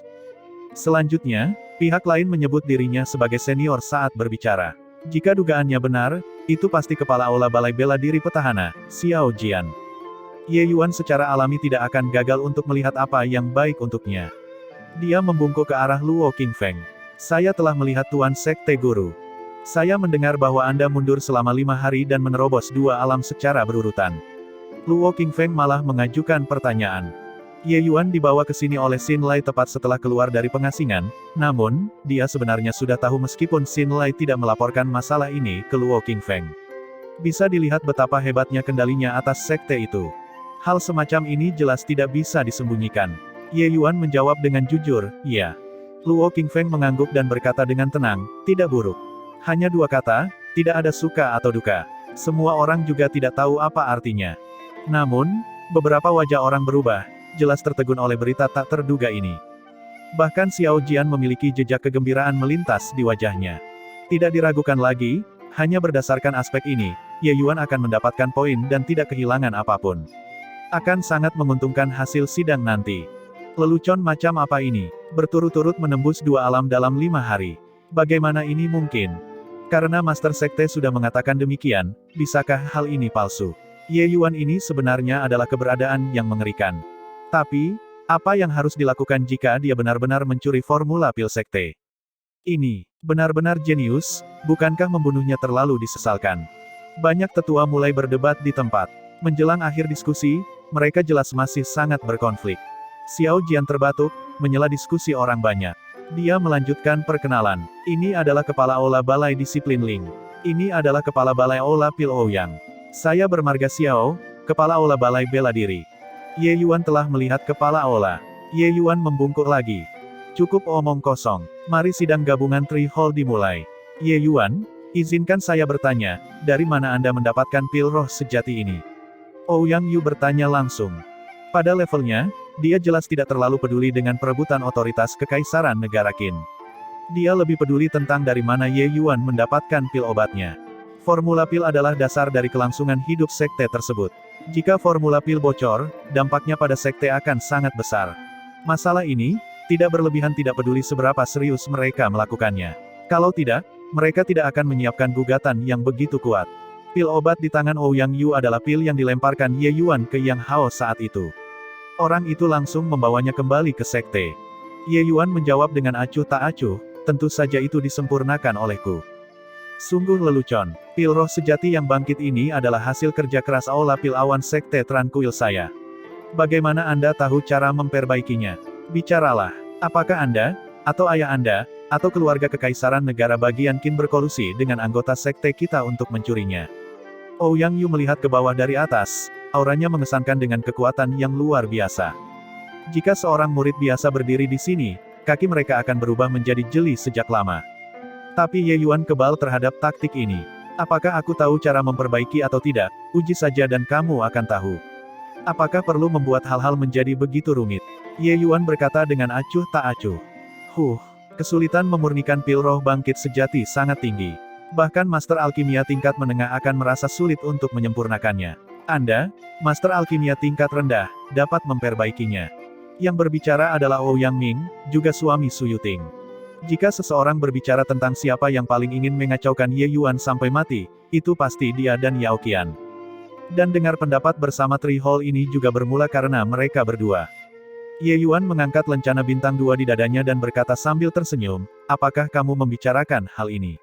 Selanjutnya, pihak lain menyebut dirinya sebagai senior saat berbicara. Jika dugaannya benar, itu pasti kepala aula balai bela diri petahana, Xiao Jian. Ye Yuan secara alami tidak akan gagal untuk melihat apa yang baik untuknya. Dia membungkuk ke arah Luo Qingfeng. Saya telah melihat Tuan Sekte Guru. Saya mendengar bahwa Anda mundur selama 5 hari dan menerobos 2 alam secara berurutan. Luo Qingfeng malah mengajukan pertanyaan. Ye Yuan dibawa ke sini oleh Xin Lai tepat setelah keluar dari pengasingan, namun, dia sebenarnya sudah tahu meskipun Xin Lai tidak melaporkan masalah ini ke Luo Qingfeng. Bisa dilihat betapa hebatnya kendalinya atas sekte itu. Hal semacam ini jelas tidak bisa disembunyikan. Ye Yuan menjawab dengan jujur, iya. Luo Qingfeng mengangguk dan berkata dengan tenang, tidak buruk. Hanya 2 kata, tidak ada suka atau duka. Semua orang juga tidak tahu apa artinya. Namun, beberapa wajah orang berubah, jelas tertegun oleh berita tak terduga ini. Bahkan Xiao Jian memiliki jejak kegembiraan melintas di wajahnya. Tidak diragukan lagi, hanya berdasarkan aspek ini, Ye Yuan akan mendapatkan poin dan tidak kehilangan apapun. Akan sangat menguntungkan hasil sidang nanti. Lelucon macam apa ini? Berturut-turut menembus 2 alam dalam 5 hari. Bagaimana ini mungkin? Karena Master Sekte sudah mengatakan demikian, bisakah hal ini palsu? Ye Yuan ini sebenarnya adalah keberadaan yang mengerikan. Tapi, apa yang harus dilakukan jika dia benar-benar mencuri formula pil sekte? Ini, benar-benar jenius, bukankah membunuhnya terlalu disesalkan? Banyak tetua mulai berdebat di tempat. Menjelang akhir diskusi, mereka jelas masih sangat berkonflik. Xiao Jian terbatuk, menyela diskusi orang banyak. Dia melanjutkan perkenalan. Ini adalah Kepala Aula Balai Disiplin Ling. Ini adalah Kepala Balai Aula Pil Ouyang. Saya bermarga Xiao, Kepala Aula Balai Bela Diri. Ye Yuan telah melihat Kepala Aula. Ye Yuan membungkuk lagi. Cukup omong kosong. Mari sidang gabungan Tri Hall dimulai. Ye Yuan, izinkan saya bertanya, dari mana Anda mendapatkan pil roh sejati ini? Ouyang Yu bertanya langsung. Pada levelnya, dia jelas tidak terlalu peduli dengan perebutan otoritas kekaisaran negara Qin. Dia lebih peduli tentang dari mana Ye Yuan mendapatkan pil obatnya. Formula pil adalah dasar dari kelangsungan hidup sekte tersebut. Jika formula pil bocor, dampaknya pada sekte akan sangat besar. Masalah ini, tidak berlebihan tidak peduli seberapa serius mereka melakukannya. Kalau tidak, mereka tidak akan menyiapkan gugatan yang begitu kuat. Pil obat di tangan Ouyang Yu adalah pil yang dilemparkan Ye Yuan ke Yang Hao saat itu. Orang itu langsung membawanya kembali ke sekte. Ye Yuan menjawab dengan acuh tak acuh, tentu saja itu disempurnakan olehku. Sungguh lelucon. Pil roh sejati yang bangkit ini adalah hasil kerja keras Aula Pil Awan Sekte Tranquil saya. Bagaimana Anda tahu cara memperbaikinya? Bicaralah. Apakah Anda, atau ayah Anda, atau keluarga kekaisaran negara bagian Qin berkolusi dengan anggota sekte kita untuk mencurinya? Ouyang Yu melihat ke bawah dari atas, auranya mengesankan dengan kekuatan yang luar biasa. Jika seorang murid biasa berdiri di sini, kaki mereka akan berubah menjadi jeli sejak lama. Tapi Ye Yuan kebal terhadap taktik ini. Apakah aku tahu cara memperbaiki atau tidak? Uji saja dan kamu akan tahu. Apakah perlu membuat hal-hal menjadi begitu rumit? Ye Yuan berkata dengan acuh tak acuh. Kesulitan memurnikan pil roh bangkit sejati sangat tinggi. Bahkan Master Alkimia tingkat menengah akan merasa sulit untuk menyempurnakannya. Anda, Master Alkimia tingkat rendah, dapat memperbaikinya. Yang berbicara adalah Ouyang Ming, juga suami Su Yuting. Jika seseorang berbicara tentang siapa yang paling ingin mengacaukan Ye Yuan sampai mati, itu pasti dia dan Yao Qian. Dan dengar pendapat bersama Tree Hall ini juga bermula karena mereka berdua. Ye Yuan mengangkat lencana bintang 2 di dadanya dan berkata sambil tersenyum, apakah kamu membicarakan hal ini?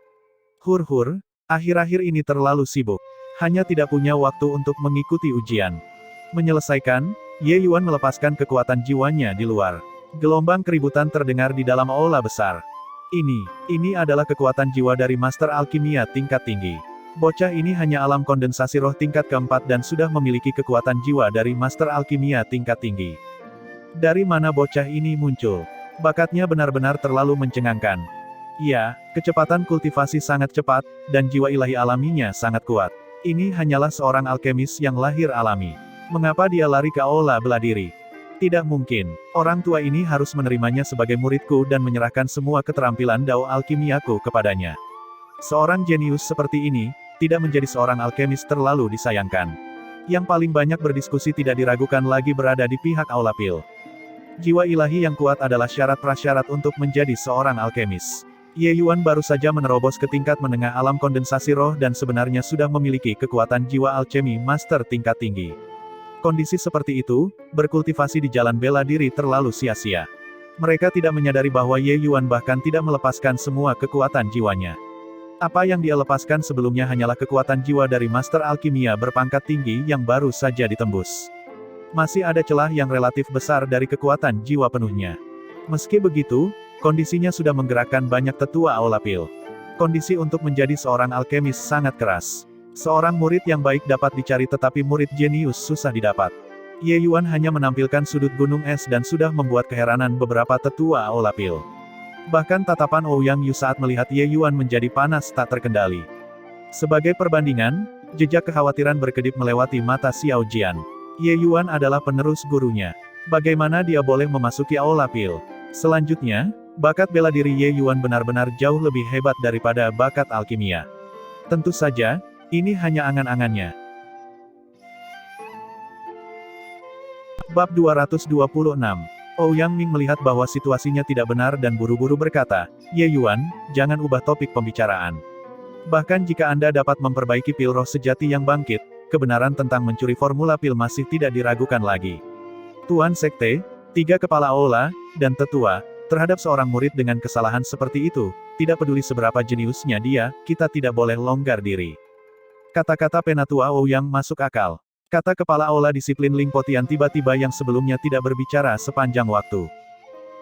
Akhir-akhir ini terlalu sibuk. Hanya tidak punya waktu untuk mengikuti ujian. Menyelesaikan, Ye Yuan melepaskan kekuatan jiwanya di luar. Gelombang keributan terdengar di dalam aula besar. Ini adalah kekuatan jiwa dari Master Alkimia tingkat tinggi. Bocah ini hanya alam kondensasi roh tingkat keempat dan sudah memiliki kekuatan jiwa dari Master Alkimia tingkat tinggi. Dari mana bocah ini muncul? Bakatnya benar-benar terlalu mencengangkan. Ya, kecepatan kultivasi sangat cepat, dan jiwa ilahi alaminya sangat kuat. Ini hanyalah seorang alkemis yang lahir alami. Mengapa dia lari ke aula bela diri? Tidak mungkin. Orang tua ini harus menerimanya sebagai muridku dan menyerahkan semua keterampilan dao alkimiaku kepadanya. Seorang jenius seperti ini, tidak menjadi seorang alkemis terlalu disayangkan. Yang paling banyak berdiskusi tidak diragukan lagi berada di pihak aula pil. Jiwa ilahi yang kuat adalah syarat prasyarat untuk menjadi seorang alkemis. Ye Yuan baru saja menerobos ke tingkat menengah alam kondensasi roh dan sebenarnya sudah memiliki kekuatan jiwa alchemy master tingkat tinggi. Kondisi seperti itu, berkultivasi di jalan bela diri terlalu sia-sia. Mereka tidak menyadari bahwa Ye Yuan bahkan tidak melepaskan semua kekuatan jiwanya. Apa yang dia lepaskan sebelumnya hanyalah kekuatan jiwa dari Master Alkimia berpangkat tinggi yang baru saja ditembus. Masih ada celah yang relatif besar dari kekuatan jiwa penuhnya. Meski begitu, kondisinya sudah menggerakkan banyak tetua aula pil. Kondisi untuk menjadi seorang alkemis sangat keras. Seorang murid yang baik dapat dicari tetapi murid jenius susah didapat. Ye Yuan hanya menampilkan sudut gunung es dan sudah membuat keheranan beberapa tetua aula pil. Bahkan tatapan Ouyang Yu saat melihat Ye Yuan menjadi panas tak terkendali. Sebagai perbandingan, jejak kekhawatiran berkedip melewati mata Xiao Jian. Ye Yuan adalah penerus gurunya. Bagaimana dia boleh memasuki aula pil? Selanjutnya, bakat bela diri Ye Yuan benar-benar jauh lebih hebat daripada bakat alkimia. Tentu saja, ini hanya angan-angannya. Bab 226. Ouyang Ming melihat bahwa situasinya tidak benar dan buru-buru berkata, Ye Yuan, jangan ubah topik pembicaraan. Bahkan jika Anda dapat memperbaiki pil roh sejati yang bangkit, kebenaran tentang mencuri formula pil masih tidak diragukan lagi. Tuan Sekte, 3 kepala aula, dan tetua, terhadap seorang murid dengan kesalahan seperti itu, tidak peduli seberapa jeniusnya dia, kita tidak boleh longgar diri. Kata-kata penatua Ouyang masuk akal. Kata kepala aula disiplin Ling Potian tiba-tiba yang sebelumnya tidak berbicara sepanjang waktu.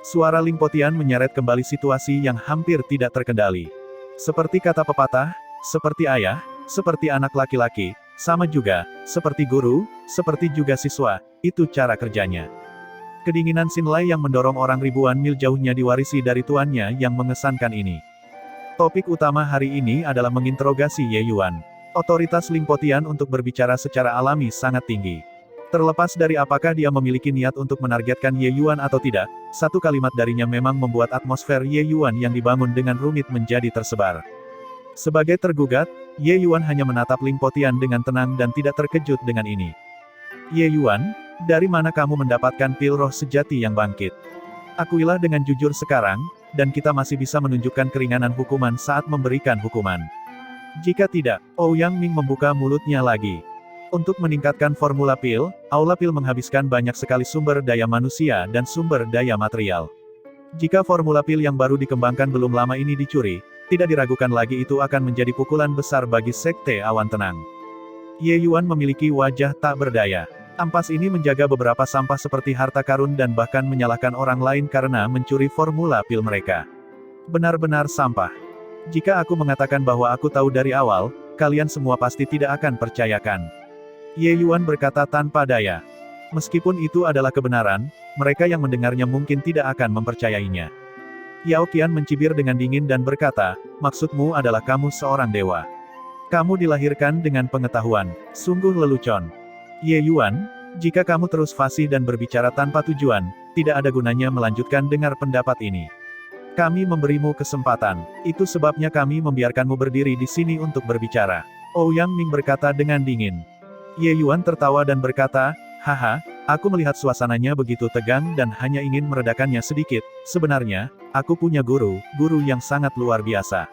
Suara Ling Potian menyeret kembali situasi yang hampir tidak terkendali. Seperti kata pepatah, seperti ayah, seperti anak laki-laki, sama juga, seperti guru, seperti juga siswa, itu cara kerjanya. Kedinginan Xin Lai yang mendorong orang ribuan mil jauhnya diwarisi dari tuannya yang mengesankan ini. Topik utama hari ini adalah menginterogasi Ye Yuan. Otoritas Ling Potian untuk berbicara secara alami sangat tinggi. Terlepas dari apakah dia memiliki niat untuk menargetkan Ye Yuan atau tidak, satu kalimat darinya memang membuat atmosfer Ye Yuan yang dibangun dengan rumit menjadi tersebar. Sebagai tergugat, Ye Yuan hanya menatap Ling Potian dengan tenang dan tidak terkejut dengan ini. Ye Yuan, dari mana kamu mendapatkan pil roh sejati yang bangkit? Akuilah dengan jujur sekarang, dan kita masih bisa menunjukkan keringanan hukuman saat memberikan hukuman. Jika tidak, Ouyang Ming membuka mulutnya lagi. Untuk meningkatkan formula pil, aula pil menghabiskan banyak sekali sumber daya manusia dan sumber daya material. Jika formula pil yang baru dikembangkan belum lama ini dicuri, tidak diragukan lagi itu akan menjadi pukulan besar bagi Sekte Awan Tenang. Ye Yuan memiliki wajah tak berdaya. Ampas ini menjaga beberapa sampah seperti harta karun dan bahkan menyalahkan orang lain karena mencuri formula pil mereka. Benar-benar sampah. Jika aku mengatakan bahwa aku tahu dari awal, kalian semua pasti tidak akan percayakan. Ye Yuan berkata tanpa daya. Meskipun itu adalah kebenaran, mereka yang mendengarnya mungkin tidak akan mempercayainya. Yao Qian mencibir dengan dingin dan berkata, maksudmu adalah kamu seorang dewa. Kamu dilahirkan dengan pengetahuan, sungguh lelucon. Ye Yuan, jika kamu terus fasih dan berbicara tanpa tujuan, tidak ada gunanya melanjutkan dengar pendapat ini. Kami memberimu kesempatan, itu sebabnya kami membiarkanmu berdiri di sini untuk berbicara. Ouyang Ming berkata dengan dingin. Ye Yuan tertawa dan berkata, haha, aku melihat suasananya begitu tegang dan hanya ingin meredakannya sedikit. Sebenarnya, aku punya guru yang sangat luar biasa.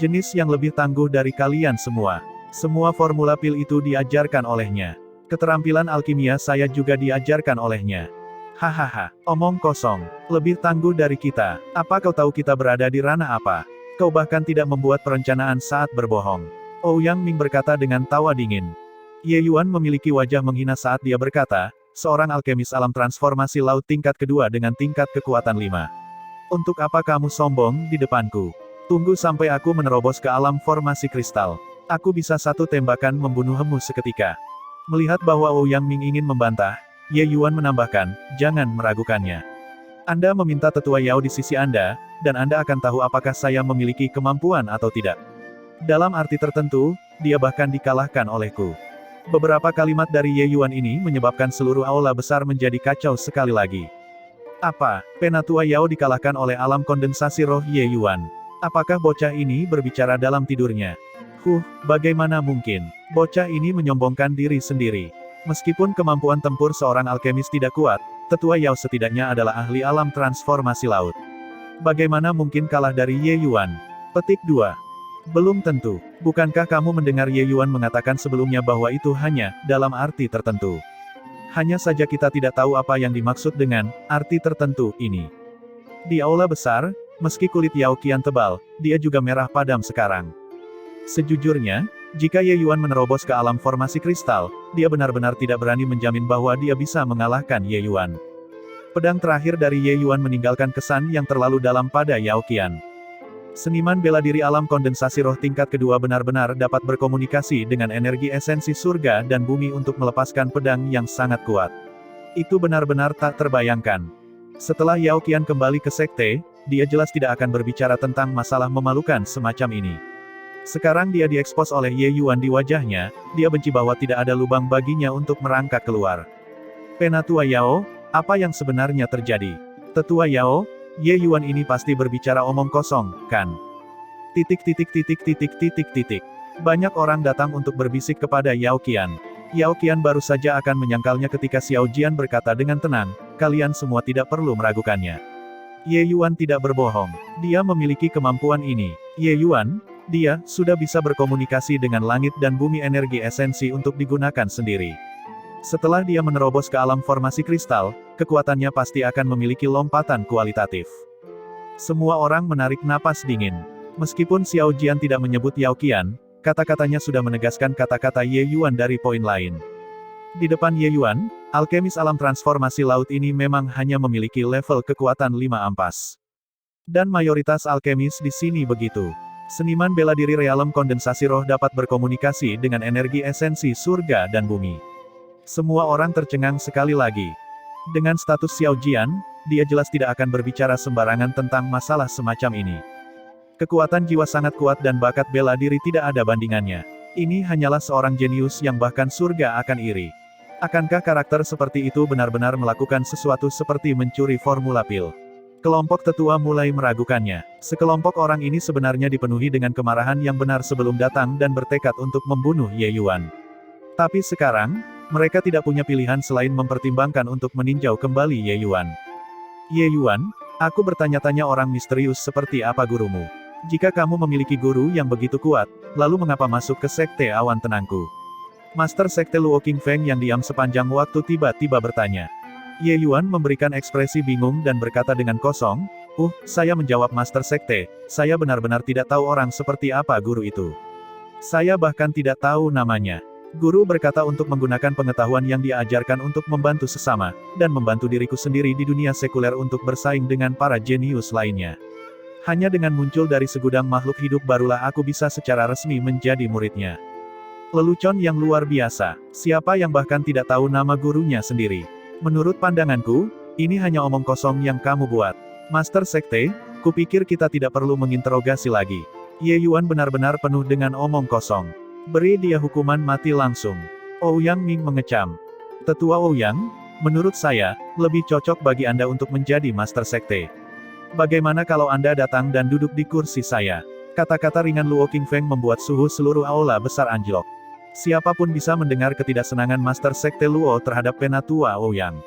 Jenis yang lebih tangguh dari kalian semua. Semua formula pil itu diajarkan olehnya. Keterampilan alkimia saya juga diajarkan olehnya. Hahaha, omong kosong. Lebih tangguh dari kita. Apa kau tahu kita berada di ranah apa? Kau bahkan tidak membuat perencanaan saat berbohong. Ouyang Ming berkata dengan tawa dingin. Ye Yuan memiliki wajah menghina saat dia berkata, seorang alkemis alam transformasi laut tingkat kedua dengan tingkat kekuatan 5. Untuk apa kamu sombong di depanku? Tunggu sampai aku menerobos ke alam formasi kristal. Aku bisa satu tembakan membunuhmu seketika. Melihat bahwa Ouyang Ming ingin membantah, Ye Yuan menambahkan, jangan meragukannya. Anda meminta tetua Yao di sisi Anda, dan Anda akan tahu apakah saya memiliki kemampuan atau tidak. Dalam arti tertentu, dia bahkan dikalahkan olehku. Beberapa kalimat dari Ye Yuan ini menyebabkan seluruh aula besar menjadi kacau sekali lagi. Apa, Penatua Yao dikalahkan oleh alam kondensasi roh Ye Yuan? Apakah bocah ini berbicara dalam tidurnya? Bagaimana mungkin? Bocah ini menyombongkan diri sendiri. Meskipun kemampuan tempur seorang alkemis tidak kuat, tetua Yao setidaknya adalah ahli alam transformasi laut. Bagaimana mungkin kalah dari Ye Yuan? Petik 2. Belum tentu. Bukankah kamu mendengar Ye Yuan mengatakan sebelumnya bahwa itu hanya, dalam arti tertentu? Hanya saja kita tidak tahu apa yang dimaksud dengan, arti tertentu, ini. Di aula besar, meski kulit Yao Qian tebal, dia juga merah padam sekarang. Sejujurnya, jika Ye Yuan menerobos ke alam formasi kristal, dia benar-benar tidak berani menjamin bahwa dia bisa mengalahkan Ye Yuan. Pedang terakhir dari Ye Yuan meninggalkan kesan yang terlalu dalam pada Yao Qian. Seniman bela diri alam kondensasi roh tingkat kedua benar-benar dapat berkomunikasi dengan energi esensi surga dan bumi untuk melepaskan pedang yang sangat kuat. Itu benar-benar tak terbayangkan. Setelah Yao Qian kembali ke sekte, dia jelas tidak akan berbicara tentang masalah memalukan semacam ini. Sekarang dia diekspos oleh Ye Yuan di wajahnya, dia benci bahwa tidak ada lubang baginya untuk merangkak keluar. Penatua Yao, apa yang sebenarnya terjadi? Tetua Yao, Ye Yuan ini pasti berbicara omong kosong, kan? Banyak orang datang untuk berbisik kepada Yao Qian. Yao Qian baru saja akan menyangkalnya ketika Xiao Jian berkata dengan tenang, kalian semua tidak perlu meragukannya. Ye Yuan tidak berbohong. Dia memiliki kemampuan ini. Ye Yuan, dia sudah bisa berkomunikasi dengan langit dan bumi energi esensi untuk digunakan sendiri. Setelah dia menerobos ke alam formasi kristal, kekuatannya pasti akan memiliki lompatan kualitatif. Semua orang menarik napas dingin. Meskipun Xiao Jian tidak menyebut Yao Qian, kata-katanya sudah menegaskan kata-kata Ye Yuan dari poin lain. Di depan Ye Yuan, alkemis alam transformasi laut ini memang hanya memiliki level kekuatan 5 ampas. Dan mayoritas alkemis di sini begitu. Seniman bela diri realem kondensasi roh dapat berkomunikasi dengan energi esensi surga dan bumi. Semua orang tercengang sekali lagi. Dengan status Xiao Jian, dia jelas tidak akan berbicara sembarangan tentang masalah semacam ini. Kekuatan jiwa sangat kuat dan bakat bela diri tidak ada bandingannya. Ini hanyalah seorang jenius yang bahkan surga akan iri. Akankah karakter seperti itu benar-benar melakukan sesuatu seperti mencuri formula pil? Kelompok tetua mulai meragukannya. Sekelompok orang ini sebenarnya dipenuhi dengan kemarahan yang benar sebelum datang dan bertekad untuk membunuh Ye Yuan. Tapi sekarang, mereka tidak punya pilihan selain mempertimbangkan untuk meninjau kembali Ye Yuan. Ye Yuan, aku bertanya-tanya orang misterius seperti apa gurumu. Jika kamu memiliki guru yang begitu kuat, lalu mengapa masuk ke sekte awan tenangku? Master sekte Luo Qingfeng yang diam sepanjang waktu tiba-tiba bertanya. Ye Yuan memberikan ekspresi bingung dan berkata dengan kosong, saya menjawab Master sekte, saya benar-benar tidak tahu orang seperti apa guru itu. Saya bahkan tidak tahu namanya. Guru berkata untuk menggunakan pengetahuan yang dia ajarkan untuk membantu sesama, dan membantu diriku sendiri di dunia sekuler untuk bersaing dengan para jenius lainnya. Hanya dengan muncul dari segudang makhluk hidup barulah aku bisa secara resmi menjadi muridnya. Lelucon yang luar biasa. Siapa yang bahkan tidak tahu nama gurunya sendiri? Menurut pandanganku, ini hanya omong kosong yang kamu buat. Master Sekte, kupikir kita tidak perlu menginterogasi lagi. Ye Yuan benar-benar penuh dengan omong kosong. Beri dia hukuman mati langsung. Ouyang Ming mengecam. Tetua Ouyang, menurut saya, lebih cocok bagi Anda untuk menjadi Master Sekte. Bagaimana kalau Anda datang dan duduk di kursi saya? Kata-kata ringan Luo Qingfeng membuat suhu seluruh aula besar anjlok. Siapapun bisa mendengar ketidaksenangan Master Sekte Luo terhadap Penatua Ouyang.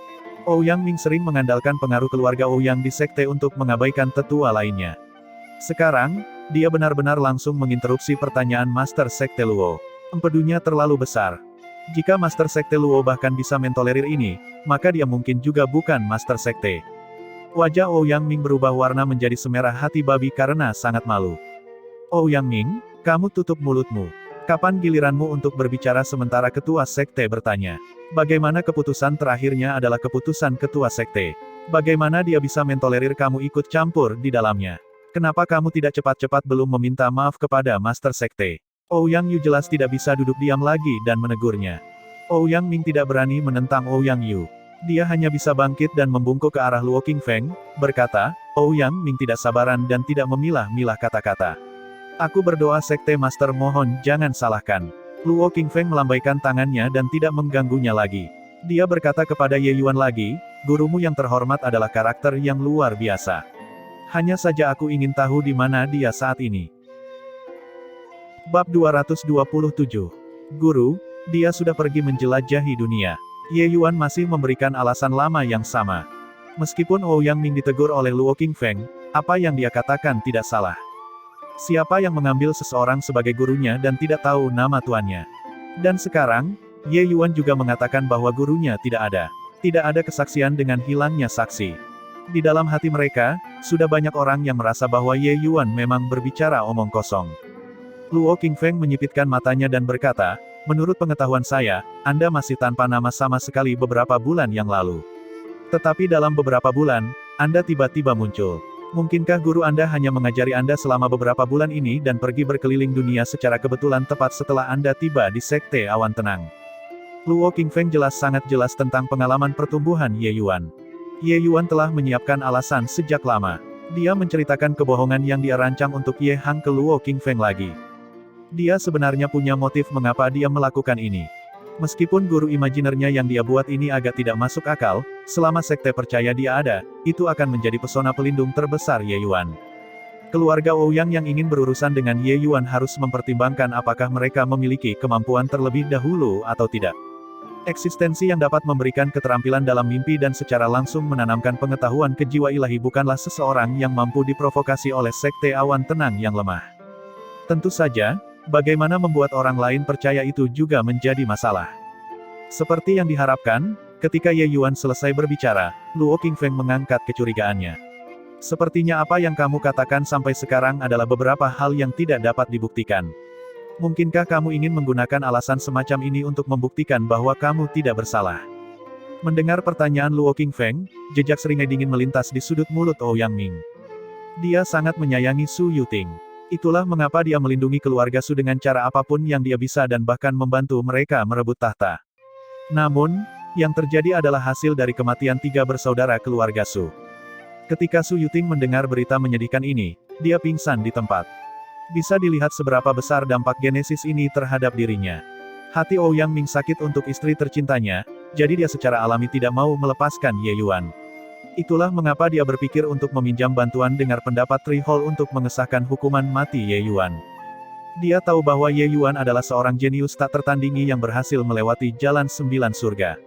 Ouyang Ming sering mengandalkan pengaruh keluarga Ouyang di sekte untuk mengabaikan tetua lainnya. Sekarang, dia benar-benar langsung menginterupsi pertanyaan Master Sekte Luo. Empedunya terlalu besar. Jika Master Sekte Luo bahkan bisa mentolerir ini, maka dia mungkin juga bukan Master Sekte. Wajah Ouyang Ming berubah warna menjadi semerah hati babi karena sangat malu. Ouyang Ming, kamu tutup mulutmu. Kapan giliranmu untuk berbicara sementara ketua sekte bertanya? Bagaimana keputusan terakhirnya adalah keputusan ketua sekte? Bagaimana dia bisa mentolerir kamu ikut campur di dalamnya? Kenapa kamu tidak cepat-cepat belum meminta maaf kepada Master Sekte? Ouyang Yu jelas tidak bisa duduk diam lagi dan menegurnya. Ouyang Ming tidak berani menentang Ouyang Yu. Dia hanya bisa bangkit dan membungkuk ke arah Luo Qingfeng, berkata, Ouyang Ming tidak sabaran dan tidak memilah-milah kata-kata. Aku berdoa Sekte Master mohon jangan salahkan. Luo Qingfeng melambaikan tangannya dan tidak mengganggunya lagi. Dia berkata kepada Ye Yuan lagi, gurumu yang terhormat adalah karakter yang luar biasa. Hanya saja aku ingin tahu di mana dia saat ini. Bab 227. Guru, dia sudah pergi menjelajahi dunia. Ye Yuan masih memberikan alasan lama yang sama. Meskipun Ouyang Ming ditegur oleh Luo Qingfeng, apa yang dia katakan tidak salah. Siapa yang mengambil seseorang sebagai gurunya dan tidak tahu nama tuannya? Dan sekarang, Ye Yuan juga mengatakan bahwa gurunya tidak ada. Tidak ada kesaksian dengan hilangnya saksi. Di dalam hati mereka, sudah banyak orang yang merasa bahwa Ye Yuan memang berbicara omong kosong. Luo Qingfeng menyipitkan matanya dan berkata, menurut pengetahuan saya, Anda masih tanpa nama sama sekali beberapa bulan yang lalu. Tetapi dalam beberapa bulan, Anda tiba-tiba muncul. Mungkinkah guru Anda hanya mengajari Anda selama beberapa bulan ini dan pergi berkeliling dunia secara kebetulan tepat setelah Anda tiba di Sekte Awan Tenang? Luo Qingfeng sangat jelas tentang pengalaman pertumbuhan Ye Yuan. Ye Yuan telah menyiapkan alasan sejak lama. Dia menceritakan kebohongan yang dia rancang untuk Ye Hang ke Luo Qingfeng lagi. Dia sebenarnya punya motif mengapa dia melakukan ini. Meskipun guru imajinernya yang dia buat ini agak tidak masuk akal, selama sekte percaya dia ada, itu akan menjadi pesona pelindung terbesar Ye Yuan. Keluarga Ouyang yang ingin berurusan dengan Ye Yuan harus mempertimbangkan apakah mereka memiliki kemampuan terlebih dahulu atau tidak. Eksistensi yang dapat memberikan keterampilan dalam mimpi dan secara langsung menanamkan pengetahuan ke jiwa ilahi bukanlah seseorang yang mampu diprovokasi oleh Sekte Awan Tenang yang lemah. Tentu saja, bagaimana membuat orang lain percaya itu juga menjadi masalah. Seperti yang diharapkan, ketika Ye Yuan selesai berbicara, Luo Qingfeng mengangkat kecurigaannya. Sepertinya apa yang kamu katakan sampai sekarang adalah beberapa hal yang tidak dapat dibuktikan. Mungkinkah kamu ingin menggunakan alasan semacam ini untuk membuktikan bahwa kamu tidak bersalah? Mendengar pertanyaan Luo Qingfeng, jejak seringai dingin melintas di sudut mulut Ouyang Ming. Dia sangat menyayangi Su Yuting. Itulah mengapa dia melindungi keluarga Su dengan cara apapun yang dia bisa dan bahkan membantu mereka merebut tahta. Namun, yang terjadi adalah hasil dari kematian 3 bersaudara keluarga Su. Ketika Su Yuting mendengar berita menyedihkan ini, dia pingsan di tempat. Bisa dilihat seberapa besar dampak genesis ini terhadap dirinya. Hati Ouyang Ming sakit untuk istri tercintanya, jadi dia secara alami tidak mau melepaskan Ye Yuan. Itulah mengapa dia berpikir untuk meminjam bantuan dengar pendapat Tri Hall untuk mengesahkan hukuman mati Ye Yuan. Dia tahu bahwa Ye Yuan adalah seorang jenius tak tertandingi yang berhasil melewati jalan 9 surga.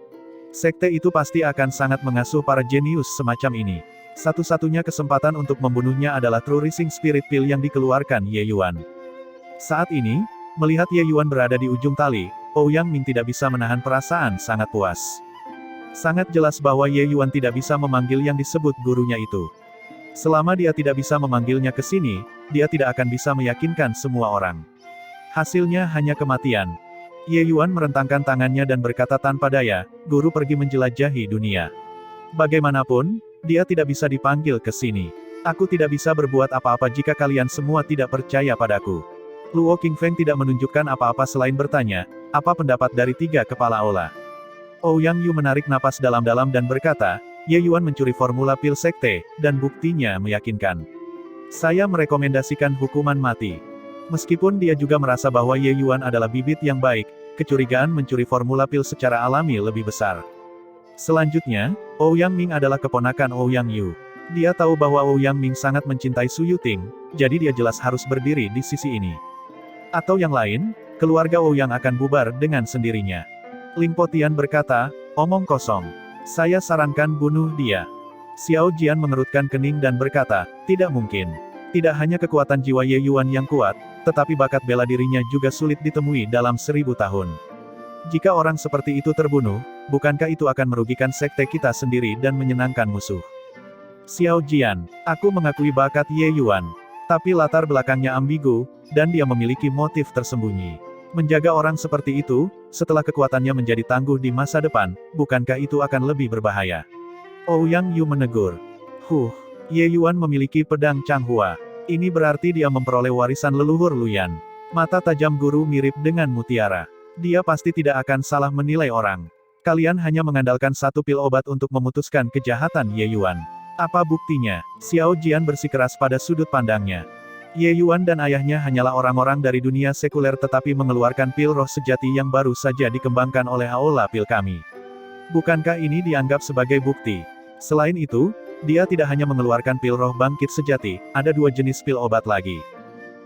Sekte itu pasti akan sangat mengasuh para jenius semacam ini. Satu-satunya kesempatan untuk membunuhnya adalah True Rising Spirit Pill yang dikeluarkan Ye Yuan. Saat ini, melihat Ye Yuan berada di ujung tali, Ouyang Ming tidak bisa menahan perasaan sangat puas. Sangat jelas bahwa Ye Yuan tidak bisa memanggil yang disebut gurunya itu. Selama dia tidak bisa memanggilnya ke sini, dia tidak akan bisa meyakinkan semua orang. Hasilnya hanya kematian. Ye Yuan merentangkan tangannya dan berkata tanpa daya, guru pergi menjelajahi dunia. Bagaimanapun, dia tidak bisa dipanggil ke sini. Aku tidak bisa berbuat apa-apa jika kalian semua tidak percaya padaku. Luo Qingfeng tidak menunjukkan apa-apa selain bertanya, apa pendapat dari 3 kepala aula. Ouyang Yu menarik napas dalam-dalam dan berkata, Ye Yuan mencuri formula pil sekte, dan buktinya meyakinkan. Saya merekomendasikan hukuman mati. Meskipun dia juga merasa bahwa Ye Yuan adalah bibit yang baik, kecurigaan mencuri formula pil secara alami lebih besar. Selanjutnya, Ouyang Ming adalah keponakan Ouyang Yu. Dia tahu bahwa Ouyang Ming sangat mencintai Su Yuting, jadi dia jelas harus berdiri di sisi ini. Atau yang lain, keluarga Ouyang akan bubar dengan sendirinya. Ling Potian berkata, omong kosong. Saya sarankan bunuh dia. Xiao Jian mengerutkan kening dan berkata, tidak mungkin. Tidak hanya kekuatan jiwa Ye Yuan yang kuat, tetapi bakat bela dirinya juga sulit ditemui dalam 1000 tahun. Jika orang seperti itu terbunuh, bukankah itu akan merugikan sekte kita sendiri dan menyenangkan musuh? Xiao Jian, aku mengakui bakat Ye Yuan. Tapi latar belakangnya ambigu, dan dia memiliki motif tersembunyi. Menjaga orang seperti itu, setelah kekuatannya menjadi tangguh di masa depan, bukankah itu akan lebih berbahaya? Ouyang Yu menegur. Ye Yuan memiliki pedang Changhua. Ini berarti dia memperoleh warisan leluhur Luyan. Mata tajam guru mirip dengan mutiara. Dia pasti tidak akan salah menilai orang. Kalian hanya mengandalkan 1 pil obat untuk memutuskan kejahatan Ye Yuan. Apa buktinya? Xiao Jian bersikeras pada sudut pandangnya. Ye Yuan dan ayahnya hanyalah orang-orang dari dunia sekuler tetapi mengeluarkan pil roh sejati yang baru saja dikembangkan oleh aula pil kami. Bukankah ini dianggap sebagai bukti? Selain itu, dia tidak hanya mengeluarkan pil roh bangkit sejati, ada 2 jenis pil obat lagi.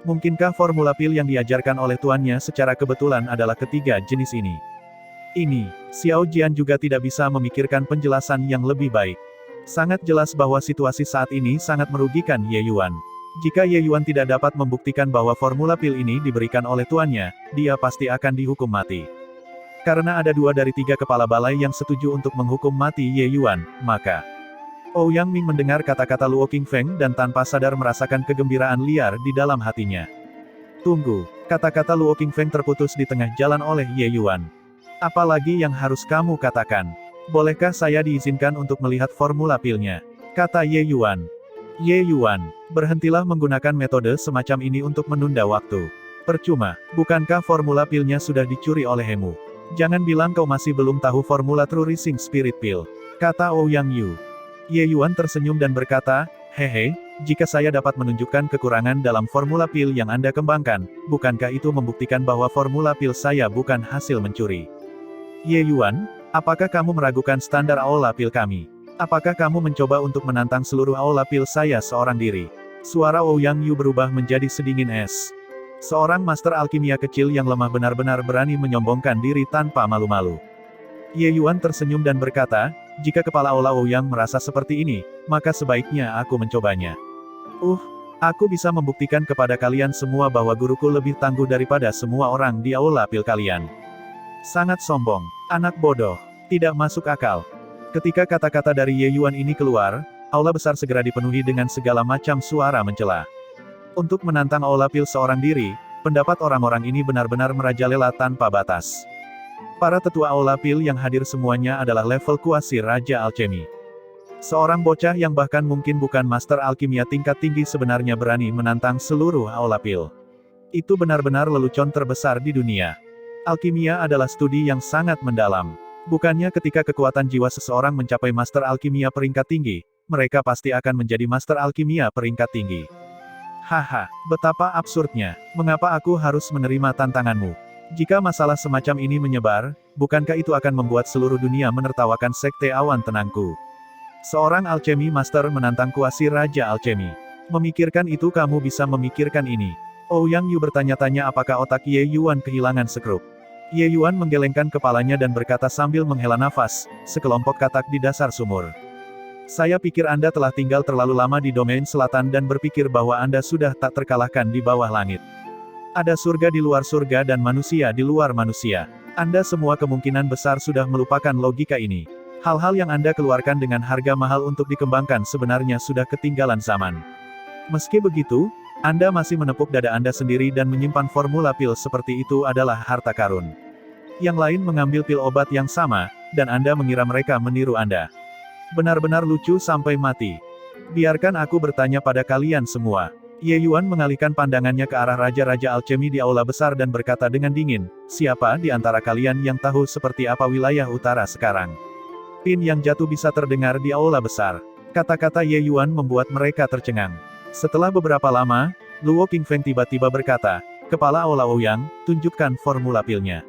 Mungkinkah formula pil yang diajarkan oleh tuannya secara kebetulan adalah ketiga jenis ini? Xiao Jian juga tidak bisa memikirkan penjelasan yang lebih baik. Sangat jelas bahwa situasi saat ini sangat merugikan Ye Yuan. Jika Ye Yuan tidak dapat membuktikan bahwa formula pil ini diberikan oleh tuannya, dia pasti akan dihukum mati. Karena ada 2 dari 3 kepala balai yang setuju untuk menghukum mati Ye Yuan, maka Ouyang Ming mendengar kata-kata Luo Qingfeng dan tanpa sadar merasakan kegembiraan liar di dalam hatinya. Tunggu, kata-kata Luo Qingfeng terputus di tengah jalan oleh Ye Yuan. Apalagi yang harus kamu katakan? Bolehkah saya diizinkan untuk melihat formula pilnya? Kata Ye Yuan. Ye Yuan, berhentilah menggunakan metode semacam ini untuk menunda waktu. Percuma, bukankah formula pilnya sudah dicuri olehmu? Jangan bilang kau masih belum tahu formula True Rising Spirit Pill. Kata Ouyang Yu. Ye Yuan tersenyum dan berkata, hehe, jika saya dapat menunjukkan kekurangan dalam formula pil yang Anda kembangkan, bukankah itu membuktikan bahwa formula pil saya bukan hasil mencuri? Ye Yuan, apakah kamu meragukan standar aula pil kami? Apakah kamu mencoba untuk menantang seluruh aula pil saya seorang diri? Suara Ouyang Yu berubah menjadi sedingin es. Seorang master alkimia kecil yang lemah benar-benar berani menyombongkan diri tanpa malu-malu. Ye Yuan tersenyum dan berkata, jika kepala aula Ouyang merasa seperti ini, maka sebaiknya aku mencobanya. Aku bisa membuktikan kepada kalian semua bahwa guruku lebih tangguh daripada semua orang di aula pil kalian. Sangat sombong. Anak bodoh. Tidak masuk akal. Ketika kata-kata dari Ye Yuan ini keluar, aula besar segera dipenuhi dengan segala macam suara mencela. Untuk menantang aula pil seorang diri, pendapat orang-orang ini benar-benar merajalela tanpa batas. Para tetua aula pil yang hadir semuanya adalah level kuasi Raja Alchemy. Seorang bocah yang bahkan mungkin bukan master alkimia tingkat tinggi sebenarnya berani menantang seluruh aula pil. Itu benar-benar lelucon terbesar di dunia. Alkimia adalah studi yang sangat mendalam. Bukannya ketika kekuatan jiwa seseorang mencapai master alkimia peringkat tinggi, mereka pasti akan menjadi master alkimia peringkat tinggi. Haha, betapa absurdnya. Mengapa aku harus menerima tantanganmu? Jika masalah semacam ini menyebar, bukankah itu akan membuat seluruh dunia menertawakan sekte awan tenangku? Seorang alchemy master menantang kuasi Raja Alchemy. Memikirkan itu kamu bisa memikirkan ini. Ouyang Yu bertanya-tanya apakah otak Ye Yuan kehilangan sekrup. Ye Yuan menggelengkan kepalanya dan berkata sambil menghela nafas, sekelompok katak di dasar sumur. Saya pikir Anda telah tinggal terlalu lama di domain selatan dan berpikir bahwa Anda sudah tak terkalahkan di bawah langit. Ada surga di luar surga dan manusia di luar manusia. Anda semua kemungkinan besar sudah melupakan logika ini. Hal-hal yang Anda keluarkan dengan harga mahal untuk dikembangkan sebenarnya sudah ketinggalan zaman. Meski begitu, Anda masih menepuk dada Anda sendiri dan menyimpan formula pil seperti itu adalah harta karun. Yang lain mengambil pil obat yang sama, dan Anda mengira mereka meniru Anda. Benar-benar lucu sampai mati. Biarkan aku bertanya pada kalian semua. Ye Yuan mengalihkan pandangannya ke arah Raja-Raja Alchemy di aula besar dan berkata dengan dingin, siapa di antara kalian yang tahu seperti apa wilayah utara sekarang? Pin yang jatuh bisa terdengar di aula besar. Kata-kata Ye Yuan membuat mereka tercengang. Setelah beberapa lama, Luo Qingfeng tiba-tiba berkata, Kepala Aula Ouyang, tunjukkan formula pilnya.